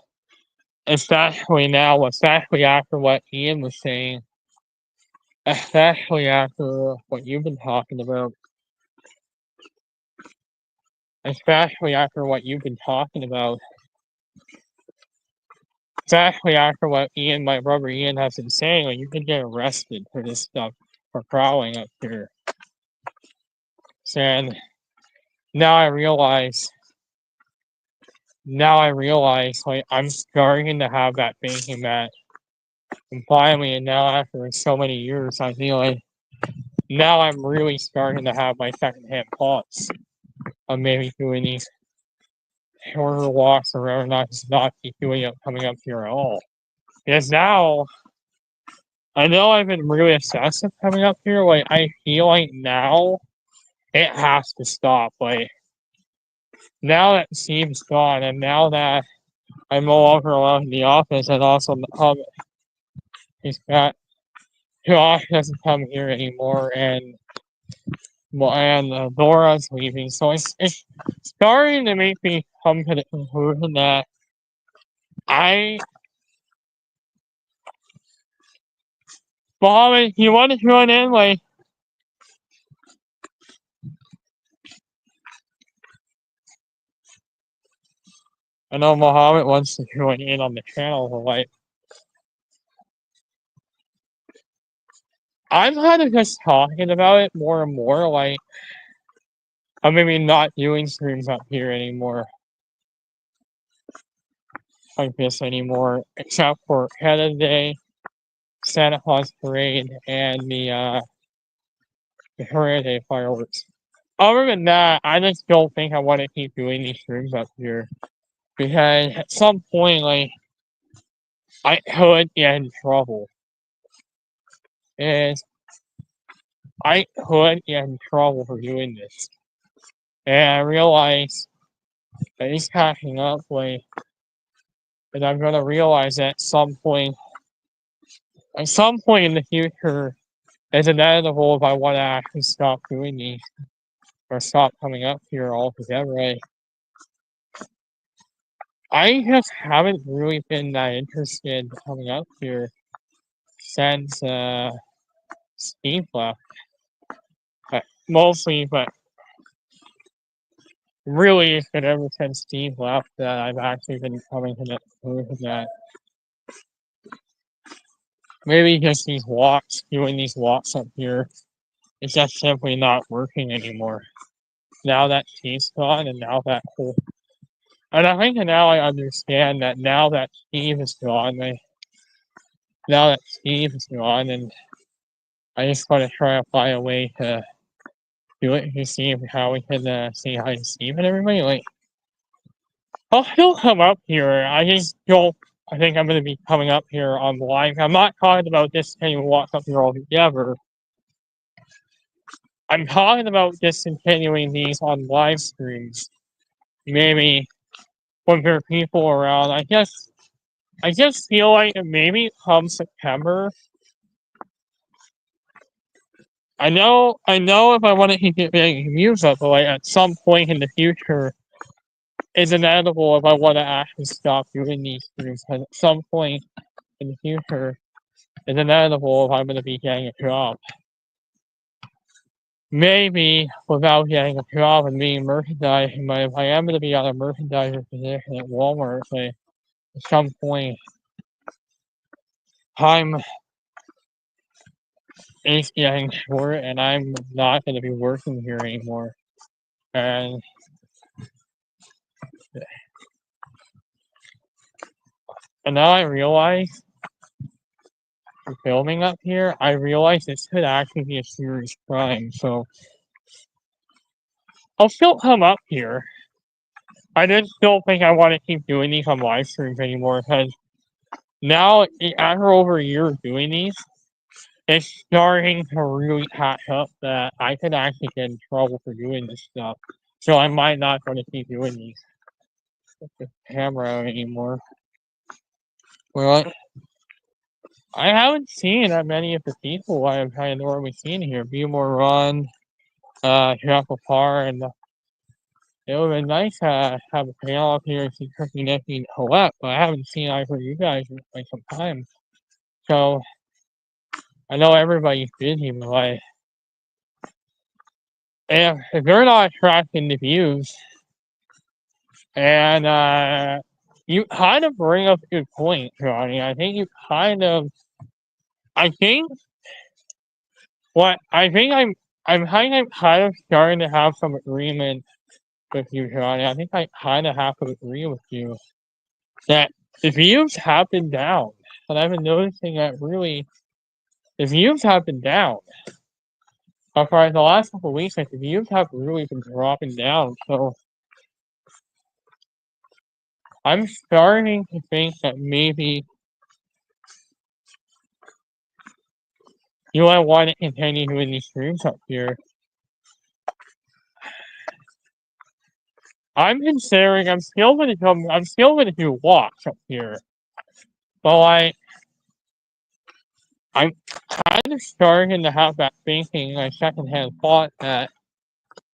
Especially now, especially after what Ian was saying, especially after what you've been talking about, especially after what you've been talking about, especially after what Ian, my brother Ian, has been saying, like, you could get arrested for this stuff, for crawling up here. And now I realize, like, I'm starting to have that thinking that, and finally, and now after so many years, I feel like now I'm really starting to have my secondhand thoughts on maybe doing these shorter walks or rather not keep doing it coming up here at all. Because now, I know I've been really obsessive coming up here, like, I feel like now it has to stop. Like, now that Steve's gone, and now that I'm no longer alone in the office, and also he's got Josh doesn't come here anymore, and Laura's leaving, so it's starting to make me come to the conclusion that Mohammed, you want to join in? Like, I know Mohammed wants to join in on the channel, but like, I'm kind of just talking about it more and more. Like, I'm maybe not doing streams up here anymore, like this anymore, except for Head of the Day, Santa Claus Parade, and the Holiday fireworks. Other than that, I just don't think I want to keep doing these streams up here because at some point, like, I could get in trouble. And I could get in trouble for doing this. And I realized that it's catching up, like, and I'm gonna realize that at some point in the future, it's inevitable if I want to actually stop doing these or stop coming up here altogether. I just haven't really been that interested in coming up here since Steve left. Mostly, but really it's been ever since Steve left that I've actually been coming to the conclusion that maybe just doing these walks up here, it's just simply not working anymore. Now that Steve's gone, and now that whole, and I think now I understand that now that Steve is gone, and I just want to try to find a way to do it to see how we can say hi to Steve and everybody. Like, he'll come up here. I just don't. I think I'm going to be coming up here on live. I'm not talking about discontinuing walks up here altogether. I'm talking about discontinuing these on live streams. Maybe when there are people around. I just feel like maybe come September. I know if I want to keep getting views up, but like at some point in the future, it's inevitable if I want to actually stop doing these streams. Because at some point in the future, it's inevitable if I'm going to be getting a job. maybe without getting a job and being merchandising, but if I am going to be on a merchandiser position at Walmart, say, at some point, time is getting short and I'm not going to be working here anymore. And now I realize, filming up here, I realize this could actually be a serious crime, so I'll still come up here. I just don't think I want to keep doing these on live streams anymore, because now, after over a year of doing these, it's starting to really catch up that I could actually get in trouble for doing this stuff. So I might not want to keep doing these with the camera anymore. Well, I haven't seen that many of the people I've kind of normally seen here. Bmore Run, Jeff Parr, and it would have been nice to have a panel up here and see Cookie, Nicky, and Colette, but I haven't seen either of you guys in like some time. So I know everybody's busy, but like, if they're not attracting the views, and you kind of bring up a good point, Johnny. I think you kind of, I think what I think I'm kind of starting to have some agreement with you, Johnny. I think I kind of have to agree with you that the views have been down, and I've been noticing that really the views have been down. But for the last couple of weeks, like the views have really been dropping down. So I'm starting to think that maybe you might want to continue doing these streams up here. I'm considering I'm still gonna do walks up here. But I'm kind of starting to have that thinking, like secondhand thought that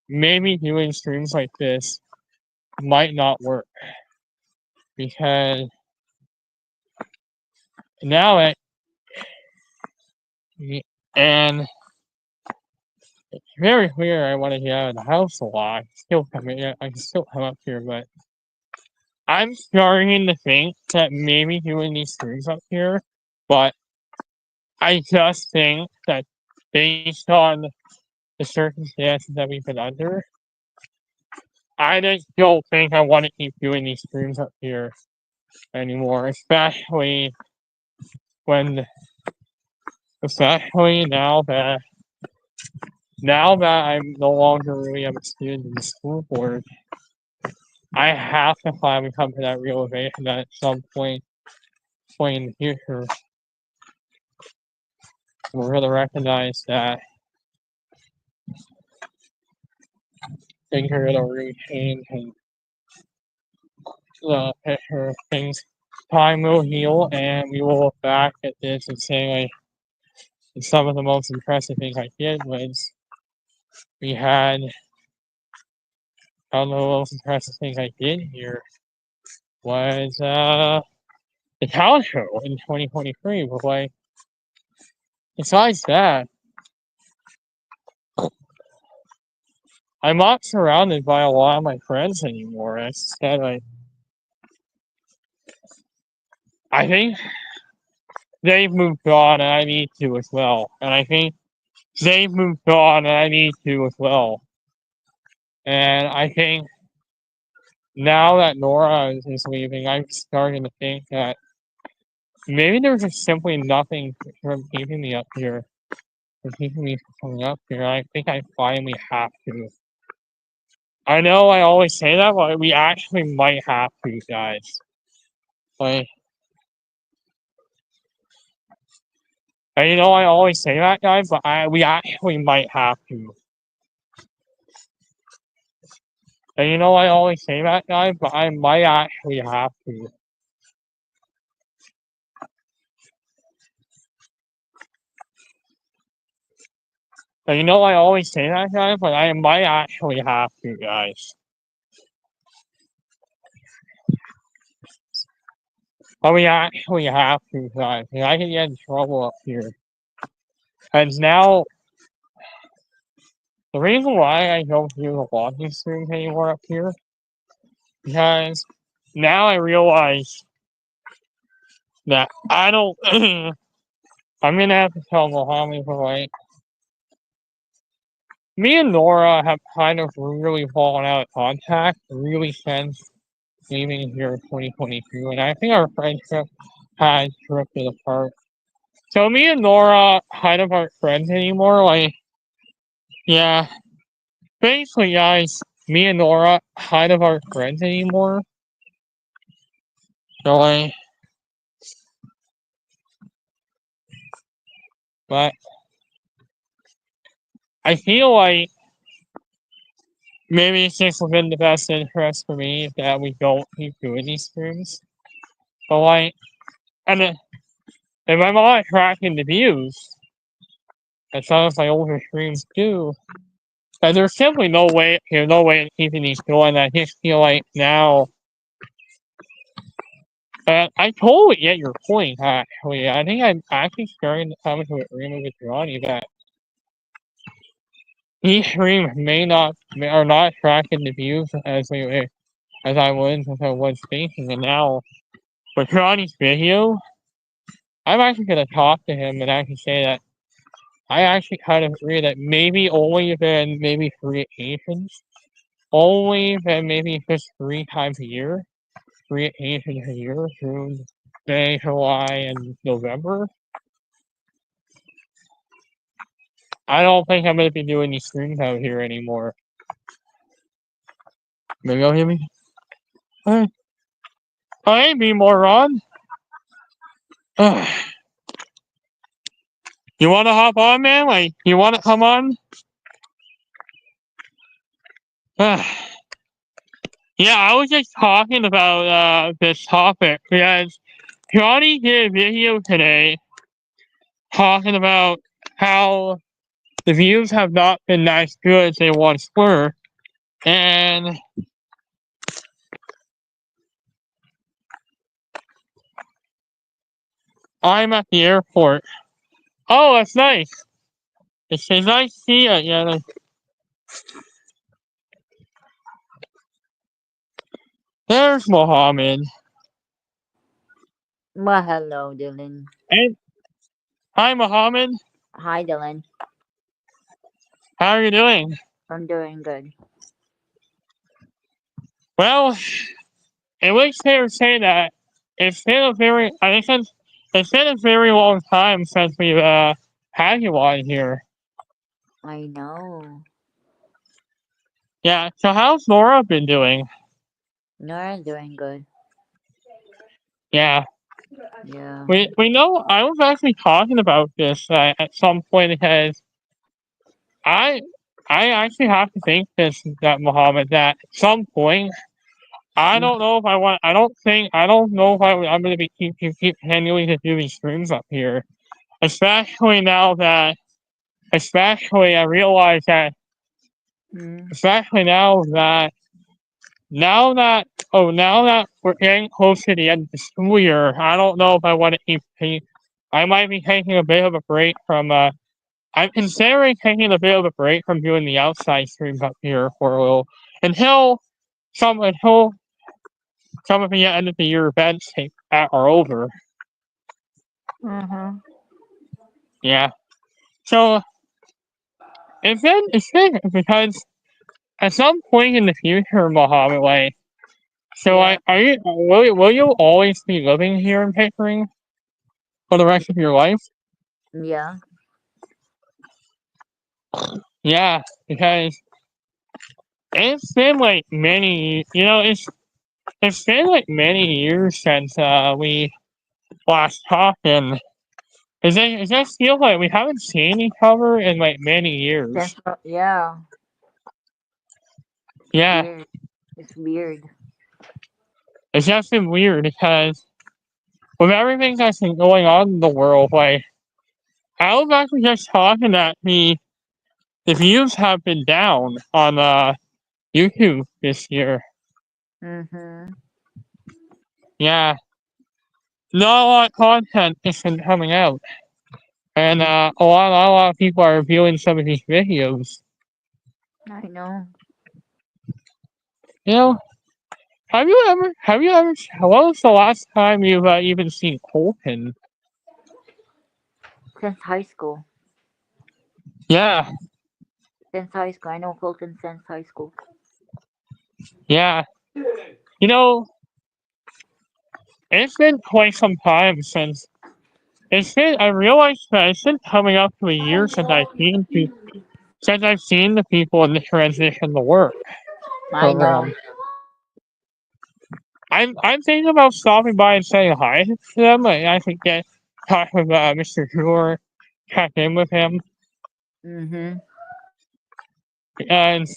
maybe doing streams like this might not work. Because now and it's very clear I want to get out of the house a lot. I can still come up here, but I'm starting to think that maybe doing these streams up here, but I just think that based on the circumstances that we've been under, I just don't think I want to keep doing these streams up here anymore, especially now that I'm no longer really a student in the school board. I have to finally come to that realization that at some point in the future, we're going to recognize that things are going to really change and the picture of things. Time will heal, and we will look back at this and say, like, some of the most impressive things I did was we had one of the most impressive things I did here was the talent show in 2023. But like, besides that, I'm not surrounded by a lot of my friends anymore. Instead, I think they've moved on, and I need to as well. And I think they've moved on, and I need to as well. And I think now that Nora is leaving, I'm starting to think that maybe there's just simply nothing from keeping me up here, from keeping me from coming up here. I think I finally have to. I know I always say that, but we actually might have to, guys. Like, and you know I always say that, guys, but we actually might have to. And you know I always say that, guys, but I might actually have to. And you know I always say that, guys, but I might actually have to, guys. But we actually have to, guys. I can get in trouble up here. And now The reason why I don't do the walking streams anymore up here, because now I realize that I don't. I'm gonna have to tell Mohammed for like. Me and Nora have kind of really fallen out of contact, really since leaving here in 2022, and I think our friendship has drifted apart. So me and Nora kind of aren't friends anymore. Like, yeah, basically, guys, me and Nora kind of aren't friends anymore. So like, but I feel like maybe it's just within the best interest for me that we don't keep doing these streams. But like, and if I'm not tracking the views, as some of my older streams do, then there's simply no way of keeping these going. I just feel like now, I totally get your point, actually. I think I'm actually starting to come to agreement with Ronnie that each stream are not tracking the views as I was thinking, and now with Ronnie's video, I'm actually gonna talk to him and actually say that I actually kind of agree that maybe only then maybe 3 occasions, only then maybe just 3 times a year, 3 occasions a year, June, May, July, and November. I don't think I'm gonna be doing these streams out here anymore. Maybe you'll hear me? Hey, hey, be moron. You wanna hop on, man? Like, you wanna come on? Yeah, I was just talking about this topic because Johnny did a video today talking about how the views have not been as good as they once were, and I'm at the airport. Oh, that's nice. It's nice to see you. Yeah. There's Mohammed. Well, hello, Dylan. Hey, hi, Mohammed. Hi, Dylan. How are you doing? I'm doing good. Well, it was fair to say that it's been a very, I think it's been a very long time since we've had you on here. I know. Yeah. So how's Nora been doing? Nora's doing good. Yeah. Yeah. We know. I was actually talking about this at some point because I I actually have to think this that Mohammed that at some point I don't know if I want. I don't know if I'm going to be keep continuing to do these streams up here, especially now that especially I realize that Mm. especially now that we're getting close to the end of the school year, I don't know if I want to keep. I might be taking a bit of a break from. I'm considering taking a bit of a break from doing the outside streams up here for a little until until some of the end of the year events are over. Mhm. Yeah. So it's been because at some point in the future, Mohammed, like, so Yeah. will you always be living here in Pickering for the rest of your life? Yeah. Yeah, because it's been like it's been like many years since we last talked, and it just feels like we haven't seen each other in like many years. Yeah. Yeah, Weird. It's weird. it's just been weird because with everything that's been going on in the world, like I was actually just talking that the views have been down on YouTube this year. Mhm. Yeah, not a lot of content has been coming out, and a lot of people are viewing some of these videos. I know. You know, have you ever, when was the last time you've even seen Colton? Since high school. Yeah, Since high school. I know Colton since high school. yeah. You know, it's been quite some time since I realized that it's been coming up to a year since I've seen the people in the transition to work I know. program. I'm thinking about stopping by and saying hi to them. Like, I could talk with Mr. Brewer, check in with him, Mm-hmm. and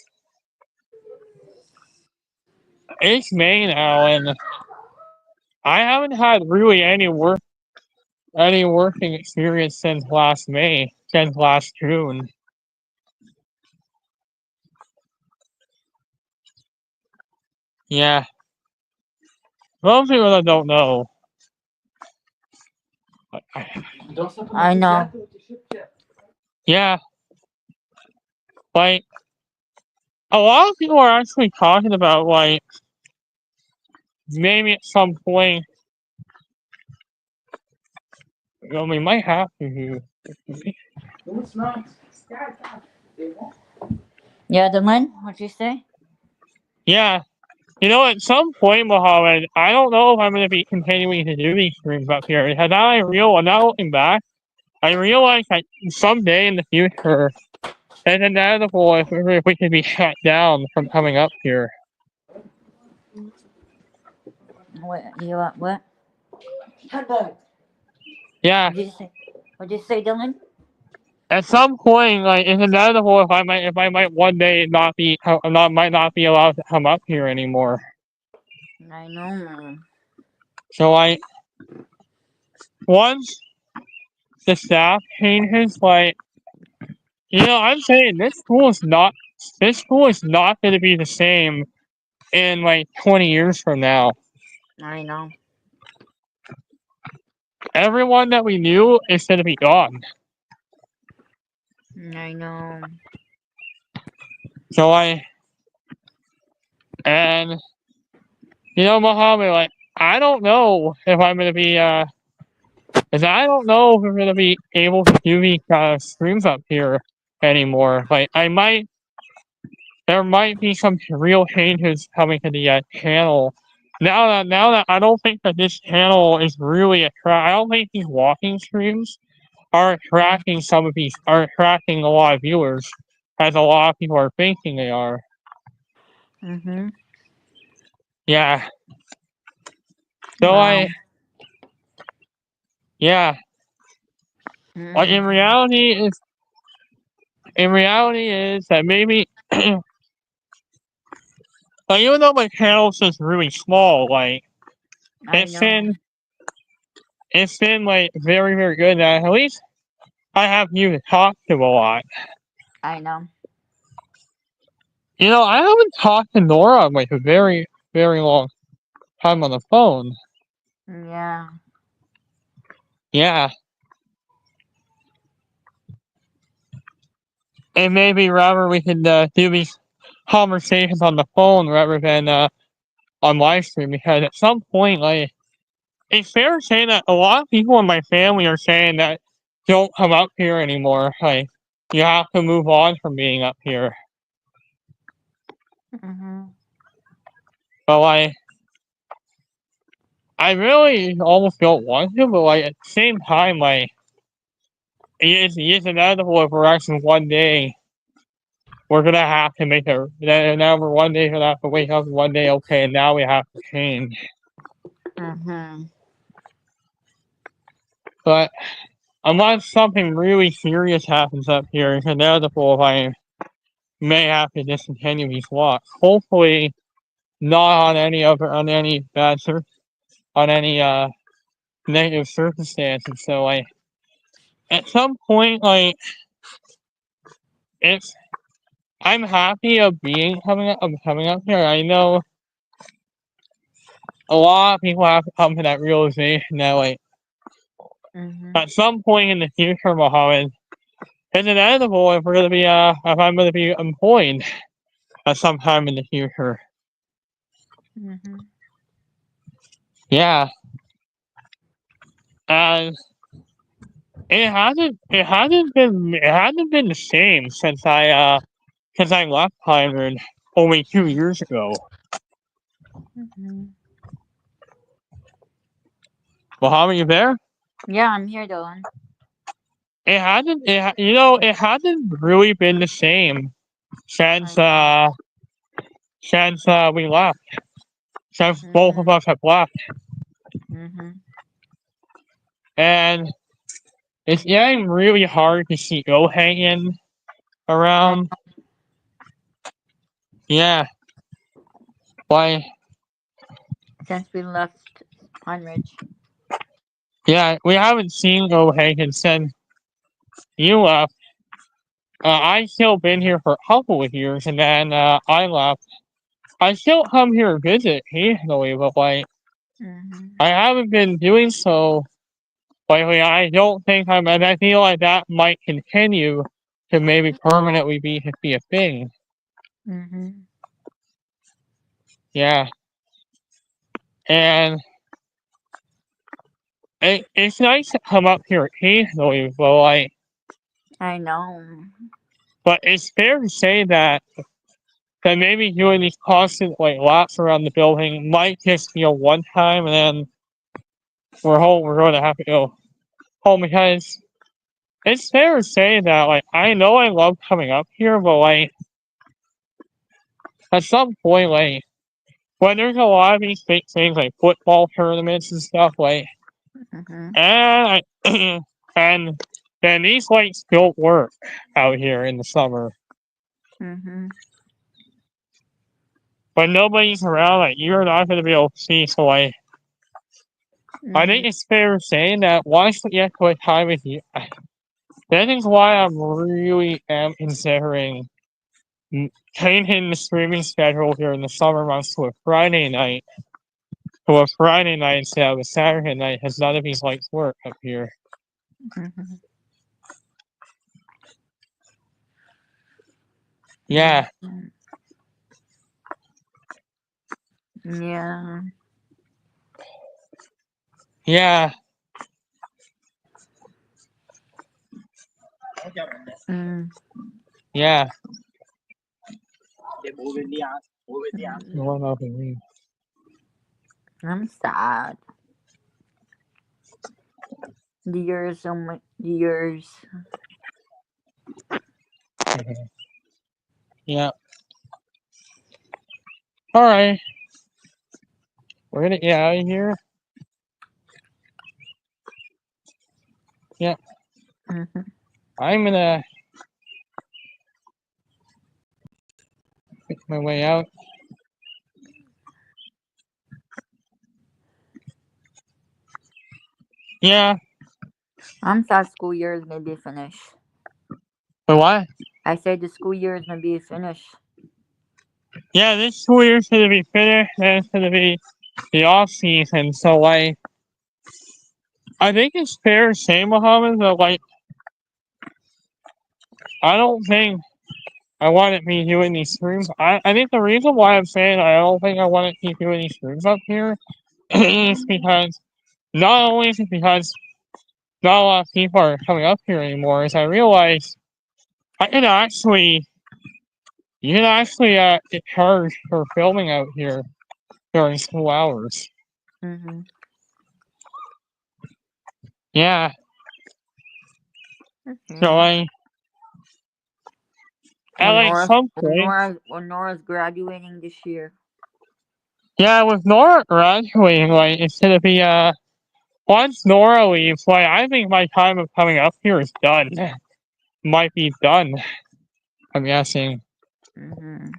it's May now, and I haven't had really any working experience since last June. Yeah, most people that don't know. I know. Yeah, like a lot of people are actually talking about like maybe at some point, we might have to do. Yeah, Dylan, what'd you say? Yeah, you know, at some point, Mohammed, I don't know if I'm going to be continuing to do these streams up here. Because now looking back, I realize that someday in the future, it's inevitable if we could be shut down from coming up here. What you what? Yeah, What'd you say? What'd you say, Dylan? at some point, like it's inevitable if I might one day might not be allowed to come up here anymore. I know. So once the staff changes, I'm saying this school is not going to be the same in like 20 years from now. I know. Everyone that we knew is going to be gone. I know. So and Mohammed, like I don't know if I'm going to be because I don't know if we're going to be able to do these streams up here anymore. There might be some real changes coming to the channel. Now that I don't think that this channel is really I don't think these walking streams are attracting a lot of viewers, as a lot of people are thinking they are. Mm-hmm. Yeah. So Wow. yeah. Like Mm. in reality is that maybe like even though my channel's just really small, like I it's know. been it's been like very, very good. At least I have you to talk to a lot. I know. I haven't talked to Nora in like a very, very long time on the phone. Yeah. Yeah. And maybe rather we can do these conversations on the phone rather than on live stream, because at some point, like, it's fair to say that a lot of people in my family are saying that don't come up here anymore. Like, you have to move on from being up here. Mm-hmm. But I really almost don't want to. But like at the same time, like, it is inevitable if we're actually one day we're gonna have to make a. Now we're one day gonna have to wake up and one day, okay, and now we have to change. Mm-hmm. But unless something really serious happens up here, it's inevitable if I may have to discontinue these walks. Hopefully, not on any on any negative circumstances. So at some point, it's I'm happy of coming up here. I know a lot of people have to come to that realization that Mm-hmm. at some point in the future, Mohammed, it's inevitable if we're gonna be if I'm gonna be employed at some time in the future. Mm-hmm. Yeah, and it hasn't been the same since I left Pinewood only 2 years ago. Mm-hmm. Mohammed, you there? Yeah, I'm here, Dylan. It hasn't really been the same since I know. we left. Since both of Mm-hmm. us have left, Mm-hmm. and it's getting really hard to see Go hanging I around. Yeah, like since we left Pine Ridge. yeah, we haven't seen Go hanging since you left. I still been here for a couple of years, and then I left. I still come here and visit occasionally, but like Mm-hmm. I haven't been doing so lately. I don't think and I feel like that might continue to maybe permanently be a thing. Mm-hmm. Yeah, and it's nice to come up here occasionally, I know. but it's fair to say that maybe doing these constant like laps around the building might just be a one time, and then we're home. We're going to have to go home because it's fair to say that like I know I love coming up here, but like at some point, like when there's a lot of these big things like football tournaments and stuff, like Mm-hmm. and and then these lights don't work out here in the summer. Mm-hmm. When nobody's around, like you're not gonna be able to see. So like I Mm-hmm. think it's fair to say that once we get to a time of year, that is why I'm really am considering changing the streaming schedule here in the summer months to a Friday night instead of a Saturday night, because none of these lights work up here. Mm-hmm. Yeah, Mm-hmm. Yeah. yeah, Mm. yeah. Mm. What about me? I'm sad. The years, so much. The years. Yeah. All right, we're gonna get out of here. Yeah, Mm-hmm. I'm gonna make my way out. Yeah. I'm sad. School year is gonna be finished. But what? I said the school year is gonna be finished. Yeah, this school year's gonna be finished, and it's gonna be the off season. So like, I think it's fair to say, Muhammad, that like, I don't think I want to be doing these streams. I think the reason why I'm saying I don't think I want to keep doing these streams up here is because not only is it because not a lot of people are coming up here anymore, is I realize I can actually you can actually get charged for filming out here during school hours. Mm-hmm. Yeah, so Yeah. I at like some point, When Nora's graduating this year. yeah, with Nora graduating, like it's gonna be once Nora leaves, like I think my time of coming up here is done. Might be done. I'm guessing Mm-hmm.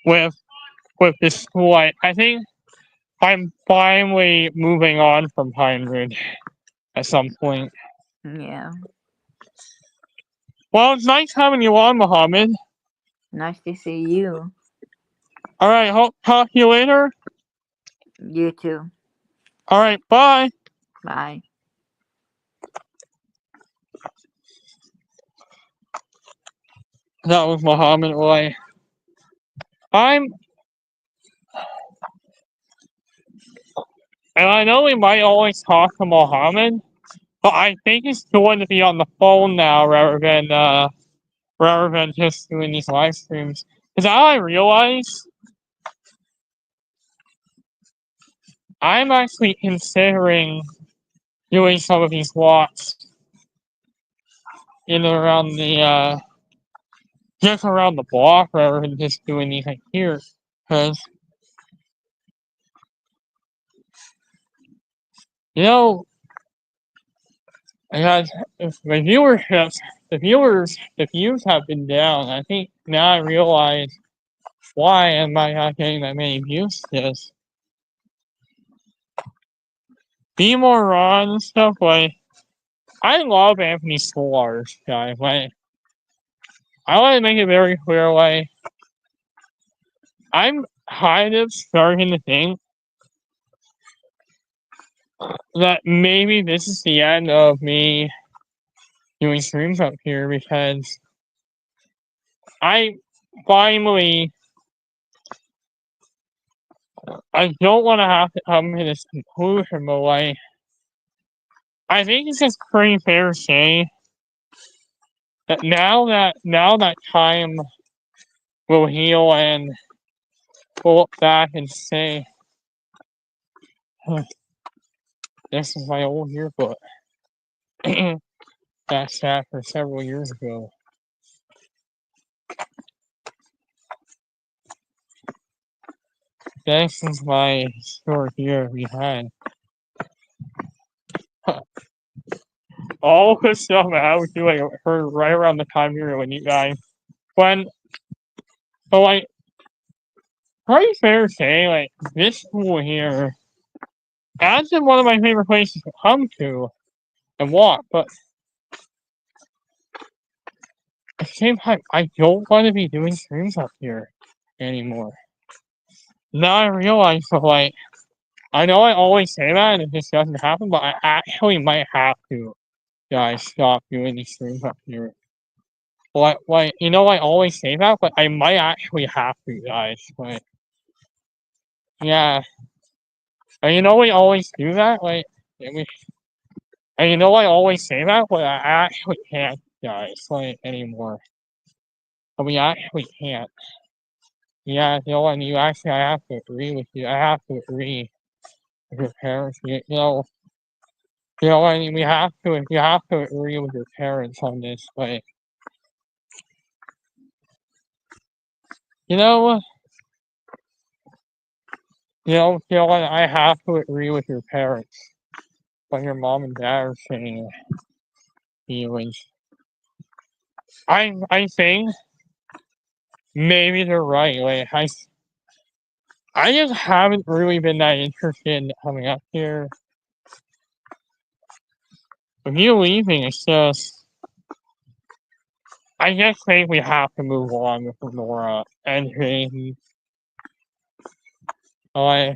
with this school. I think I'm finally moving on from Pinewood at some point. Yeah. Well, it's nice having you on, Mohammed. Nice to see you. All right, hope talk to you later. You too. All right, bye. Bye. that was Muhammad. Like, I'm, and I know we might always talk to Muhammad, but I think he's going to be on the phone now rather than just doing these live streams. Because I realize I'm actually considering doing some of these walks in and around the just around the block rather than just doing these like here. Because you know, because if the views have been down. I think now I realize why am I not getting that many views? Just be more raw and stuff. Like, I love Anthony Stolarz, guys. Like, I want to make it very clear. Like, I'm kind of starting to think that maybe this is the end of me doing streams up here because I finally I don't want to have to come to this conclusion, but like I think it's just pretty fair to say that now that time will heal and we'll look back and say, huh, this is my old yearbook. That sat for several years ago. This is my historic year we had. All the stuff I was doing occurred right around the time here when you guys but like pretty fair to say, like this school here has been one of my favorite places to come to and walk, but at the same time I don't want to be doing streams up here anymore. Now I realize that like I know I always say that and it just doesn't happen, but I actually might have to guys stop doing these streams up here. Like you know I always say that, but I might actually have to guys. Like yeah. And you know we always do that, like and you know I always say that, but I actually can't guys like anymore. But we actually can't. Yeah, you know, and you actually I have to agree with you. I have to agree with your parents. I mean, you have to agree with your parents on this, but you know, what, I have to agree with your parents. What your mom and dad are saying feelings. I think maybe they're right. Like I just haven't really been that interested in coming up here. With you leaving, it's just I just think we have to move on with Nora and Hayden. Like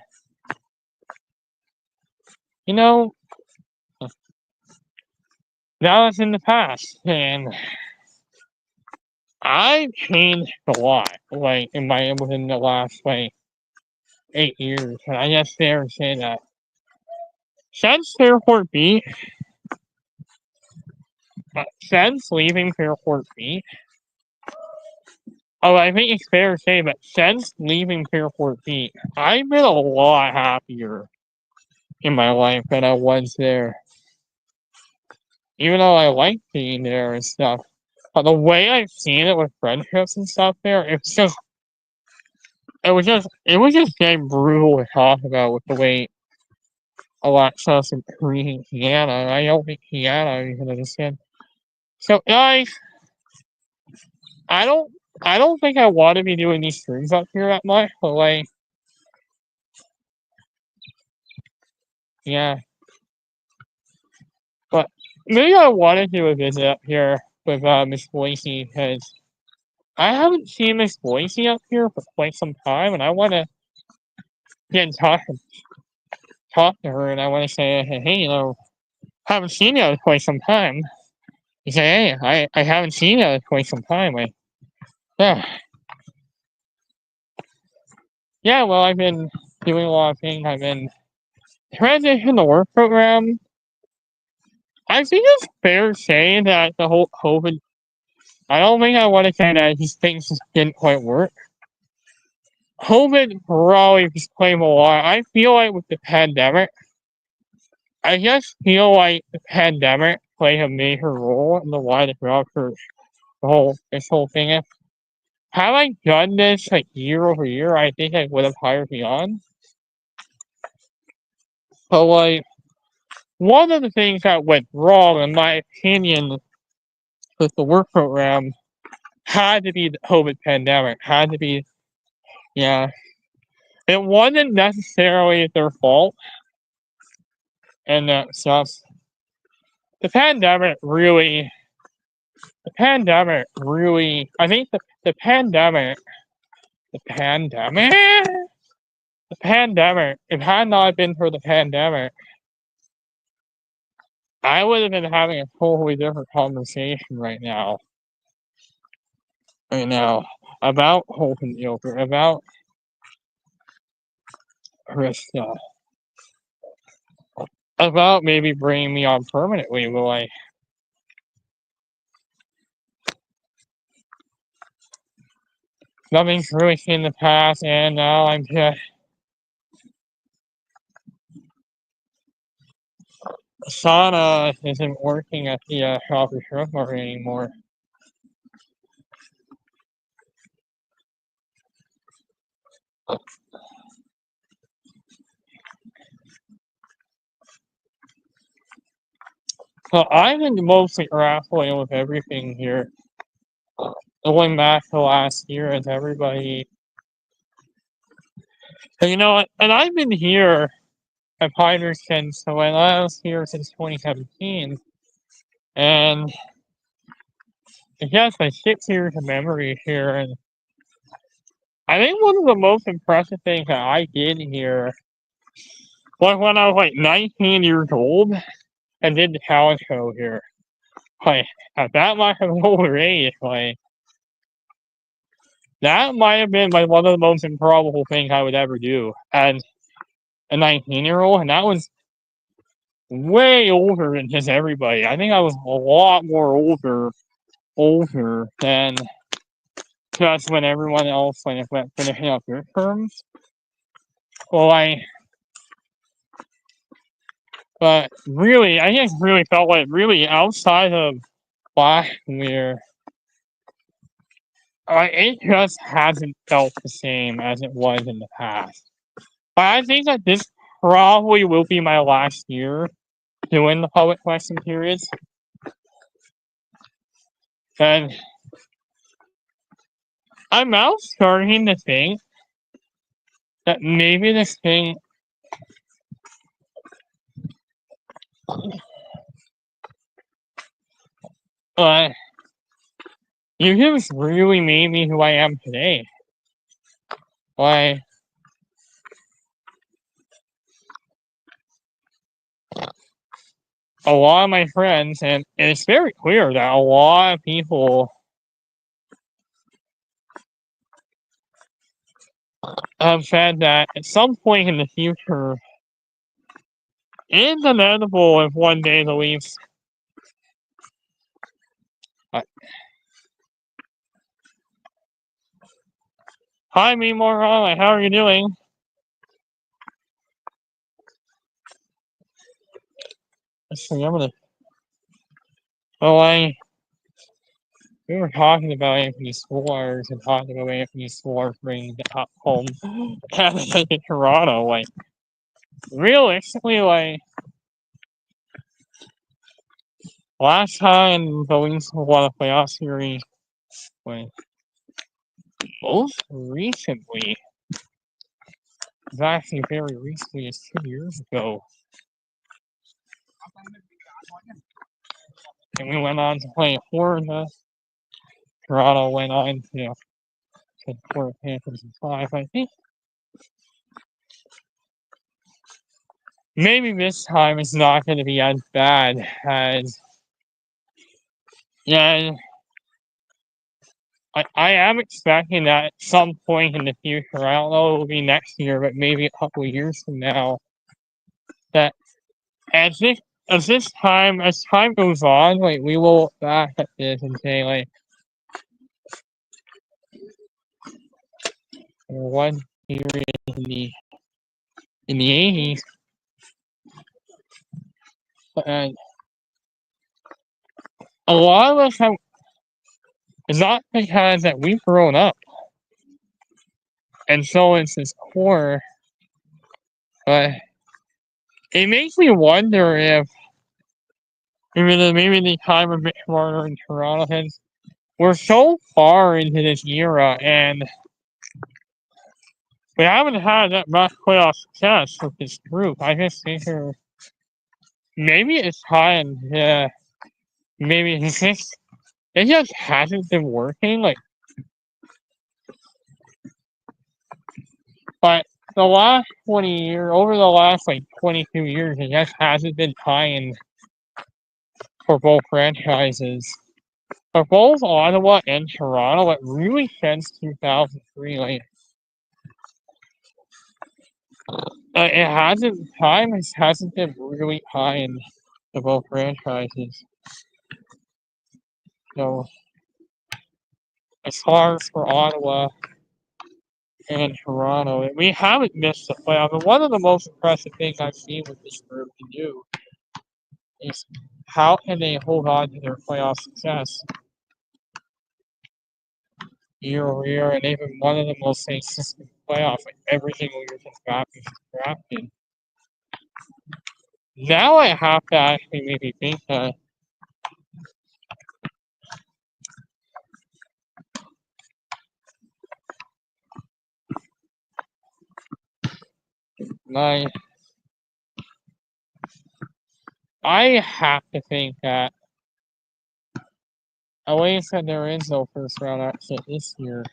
you know, now that's in the past, and I've changed a lot. Like within the last like 8 years, and I just dare say that since Fairport Beach, since leaving Fairport Beach. Oh, I think it's fair to say that since leaving Fairport Beach, I've been a lot happier in my life than I was there. Even though I like being there and stuff. But the way I've seen it with friendships and stuff there, it was just getting brutal to talk about with the way Alexis and treating Kiana. I don't think Kiana even understand. So guys, I don't think I want to be doing these streams up here that much, but like yeah. But maybe I want to do a visit up here with Miss Boise because I haven't seen Miss Boise up here for quite some time, and I want to get in touch and talk to her, and I want to say, hey, haven't seen you in quite some time. You say, hey, I haven't seen you in quite some time. Yeah. Yeah, well, I've been doing a lot of things. I've been transitioning the work program. I think it's fair to say that the whole COVID, I don't think I want to say that these things just didn't quite work. COVID probably just played a lot. I feel like with the pandemic, I just feel like the pandemic played a major role in the why the job for this whole thing. Had I done this like year over year, I think I would have hired me on. But like one of the things that went wrong, in my opinion, with the work program had to be the COVID pandemic. Had to be, yeah. It wasn't necessarily their fault, and that sucks. The pandemic really, I think the pandemic, the pandemic, if it had not been for the pandemic, I would have been having a totally different conversation right now. About Hope and Joker, about Krista, about maybe bringing me on permanently. Will nothing's really in the past, and now I'm just Sana isn't working at the Shoppers Drug Mart anymore. So I've been mostly grappling with everything here. Going back to last year as everybody. And, and I've been here at Pioneer since when I was here since 2017. And I guess my 6 years of memory here. And I think one of the most impressive things that I did here was when I was like 19 years old and did the talent show here. Like, at that much of an older age, like, that might have been like one of the most improbable things I would ever do as a 19-year-old, and that was way older than just everybody. I think I was a lot more older than just when everyone else went finishing up their terms. But really, I just really felt like really outside of last year, it just hasn't felt the same as it was in the past. But I think that this probably will be my last year doing the public question periods. And I'm now starting to think that maybe this thing you just really made me who I am today. Like, a lot of my friends, and it's very clear that a lot of people have said that at some point in the future, it's inevitable if one day the Leafs. Hi, me moron. How are you doing? Let's see, I'm gonna. We were talking about Anthony Swartz and talking about Anthony Swartz bringing the home Canada to Toronto. Like, realistically, like, last time the Leafs won a playoff series, like, most recently, it was actually very recently, it's 2 years ago. And we went on to play Florida. Toronto went on to the Florida Panthers in 5, I think. Maybe this time it's not going to be as bad as. Yeah. I am expecting that at some point in the future. I don't know if it will be next year, but maybe a couple of years from now. That as time goes on, like we will look back at this and say like, one period in the 80s, and a lot of us have. It's not because that we've grown up, and so it's this core, but it makes me wonder if maybe the time of Mitch Marner in Toronto has. We're so far into this era, and we haven't had that much playoff success with this group. I just think maybe it's time. Yeah, maybe it just hasn't been working. Like, but the last 20 years, over the last like 22 years, it just hasn't been time for both franchises. For both Ottawa and Toronto, like really since 2003, like it hasn't been really high in the both franchises. So as far as for Ottawa and Toronto, we haven't missed the playoffs. And one of the most impressive things I've seen with this group to do is how can they hold on to their playoff success year over year, and they've been one of the most consistent playoffs like every single year since Baptist was drafted. Now I have to actually maybe think that I have to think that Elaine said there is no first round exit this year,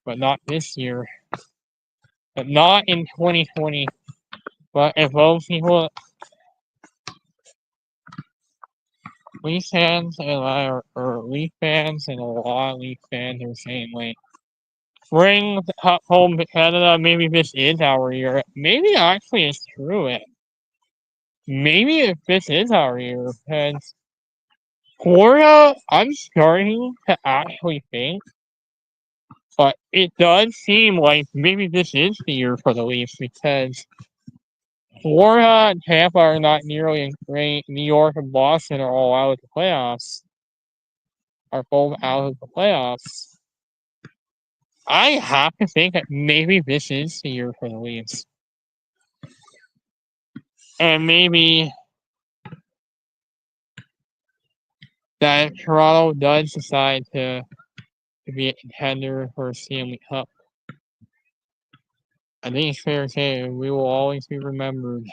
but not this year, but not in 2020. But if those people, Leaf fans and Leaf fans and a lot of Leaf fans are saying like, bring the cup home to Canada. Maybe this is our year. Maybe actually it's true. Maybe if this is our year, because Florida, I'm starting to actually think, but it does seem like maybe this is the year for the Leafs because Florida and Tampa are not nearly as great. New York and Boston are all out of the playoffs. Are both out of the playoffs. I have to think that maybe this is the year for the Leafs. And maybe that Toronto does decide to be a contender for a Stanley Cup. I think it's fair to say we will always be remembered.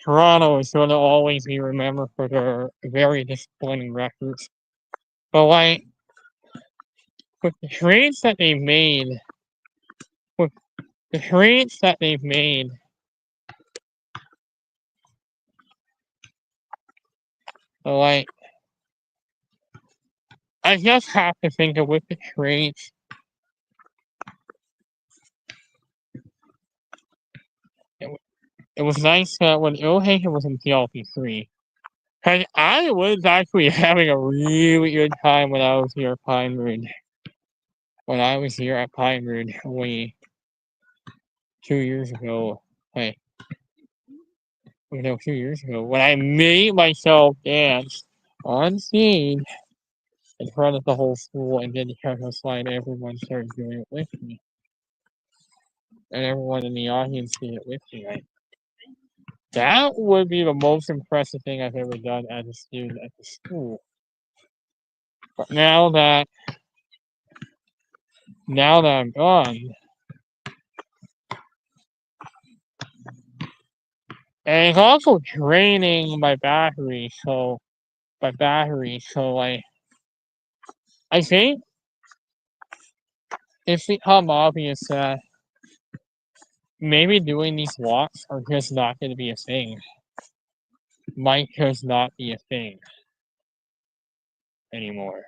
Toronto is going to always be remembered for their very disappointing records. But like, with the trades that they've made, like, I just have to think of with the trades. It was nice that when Ilhaken was in PLP3, and I was actually having a really good time when I was here at Pine Ridge. When I was here at Pine Ridge only 2 years ago, 2 years ago, when I made myself dance on stage in front of the whole school and did the Chekho slide, everyone started doing it with me. And everyone in the audience did it with me. That would be the most impressive thing I've ever done as a student at the school. But now that I'm gone, and it's also draining my battery, so like, I think it's become obvious that maybe doing these walks are just not going to be a thing. Might just not be a thing anymore.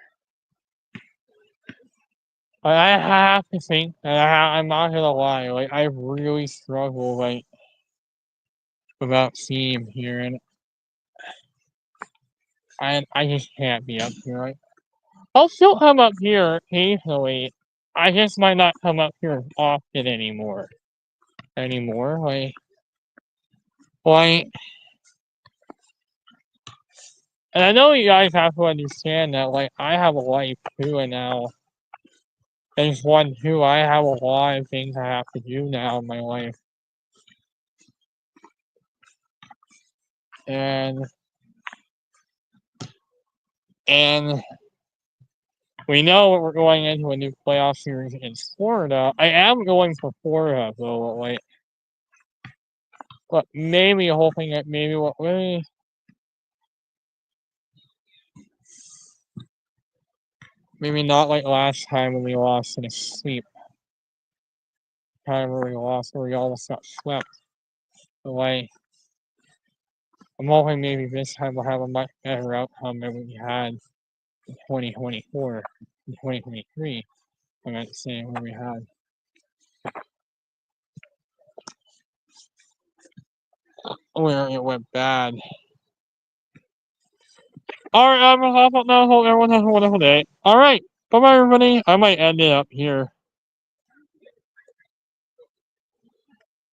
I have to think, and I'm not gonna lie, like, I really struggle, like, without seeing him here, and I just can't be up here, like, I'll still come up here occasionally, I just might not come up here often anymore, like, and I know you guys have to understand that, like, I have a life too, and now, there's one too, I have a lot of things I have to do now in my life. And we know we're going into a new playoff series against Florida. I am going for Florida though, like, but maybe hoping that maybe what maybe not like last time when we lost in a sweep. Time where we lost, where we almost got swept. But like, I'm hoping maybe this time we'll have a much better outcome than we had in 2024, in 2023. I'm not saying what we had. Where it went bad. Alright, I'm gonna hop up now. Hope everyone has a wonderful day. Alright, bye bye everybody. I might end it up here.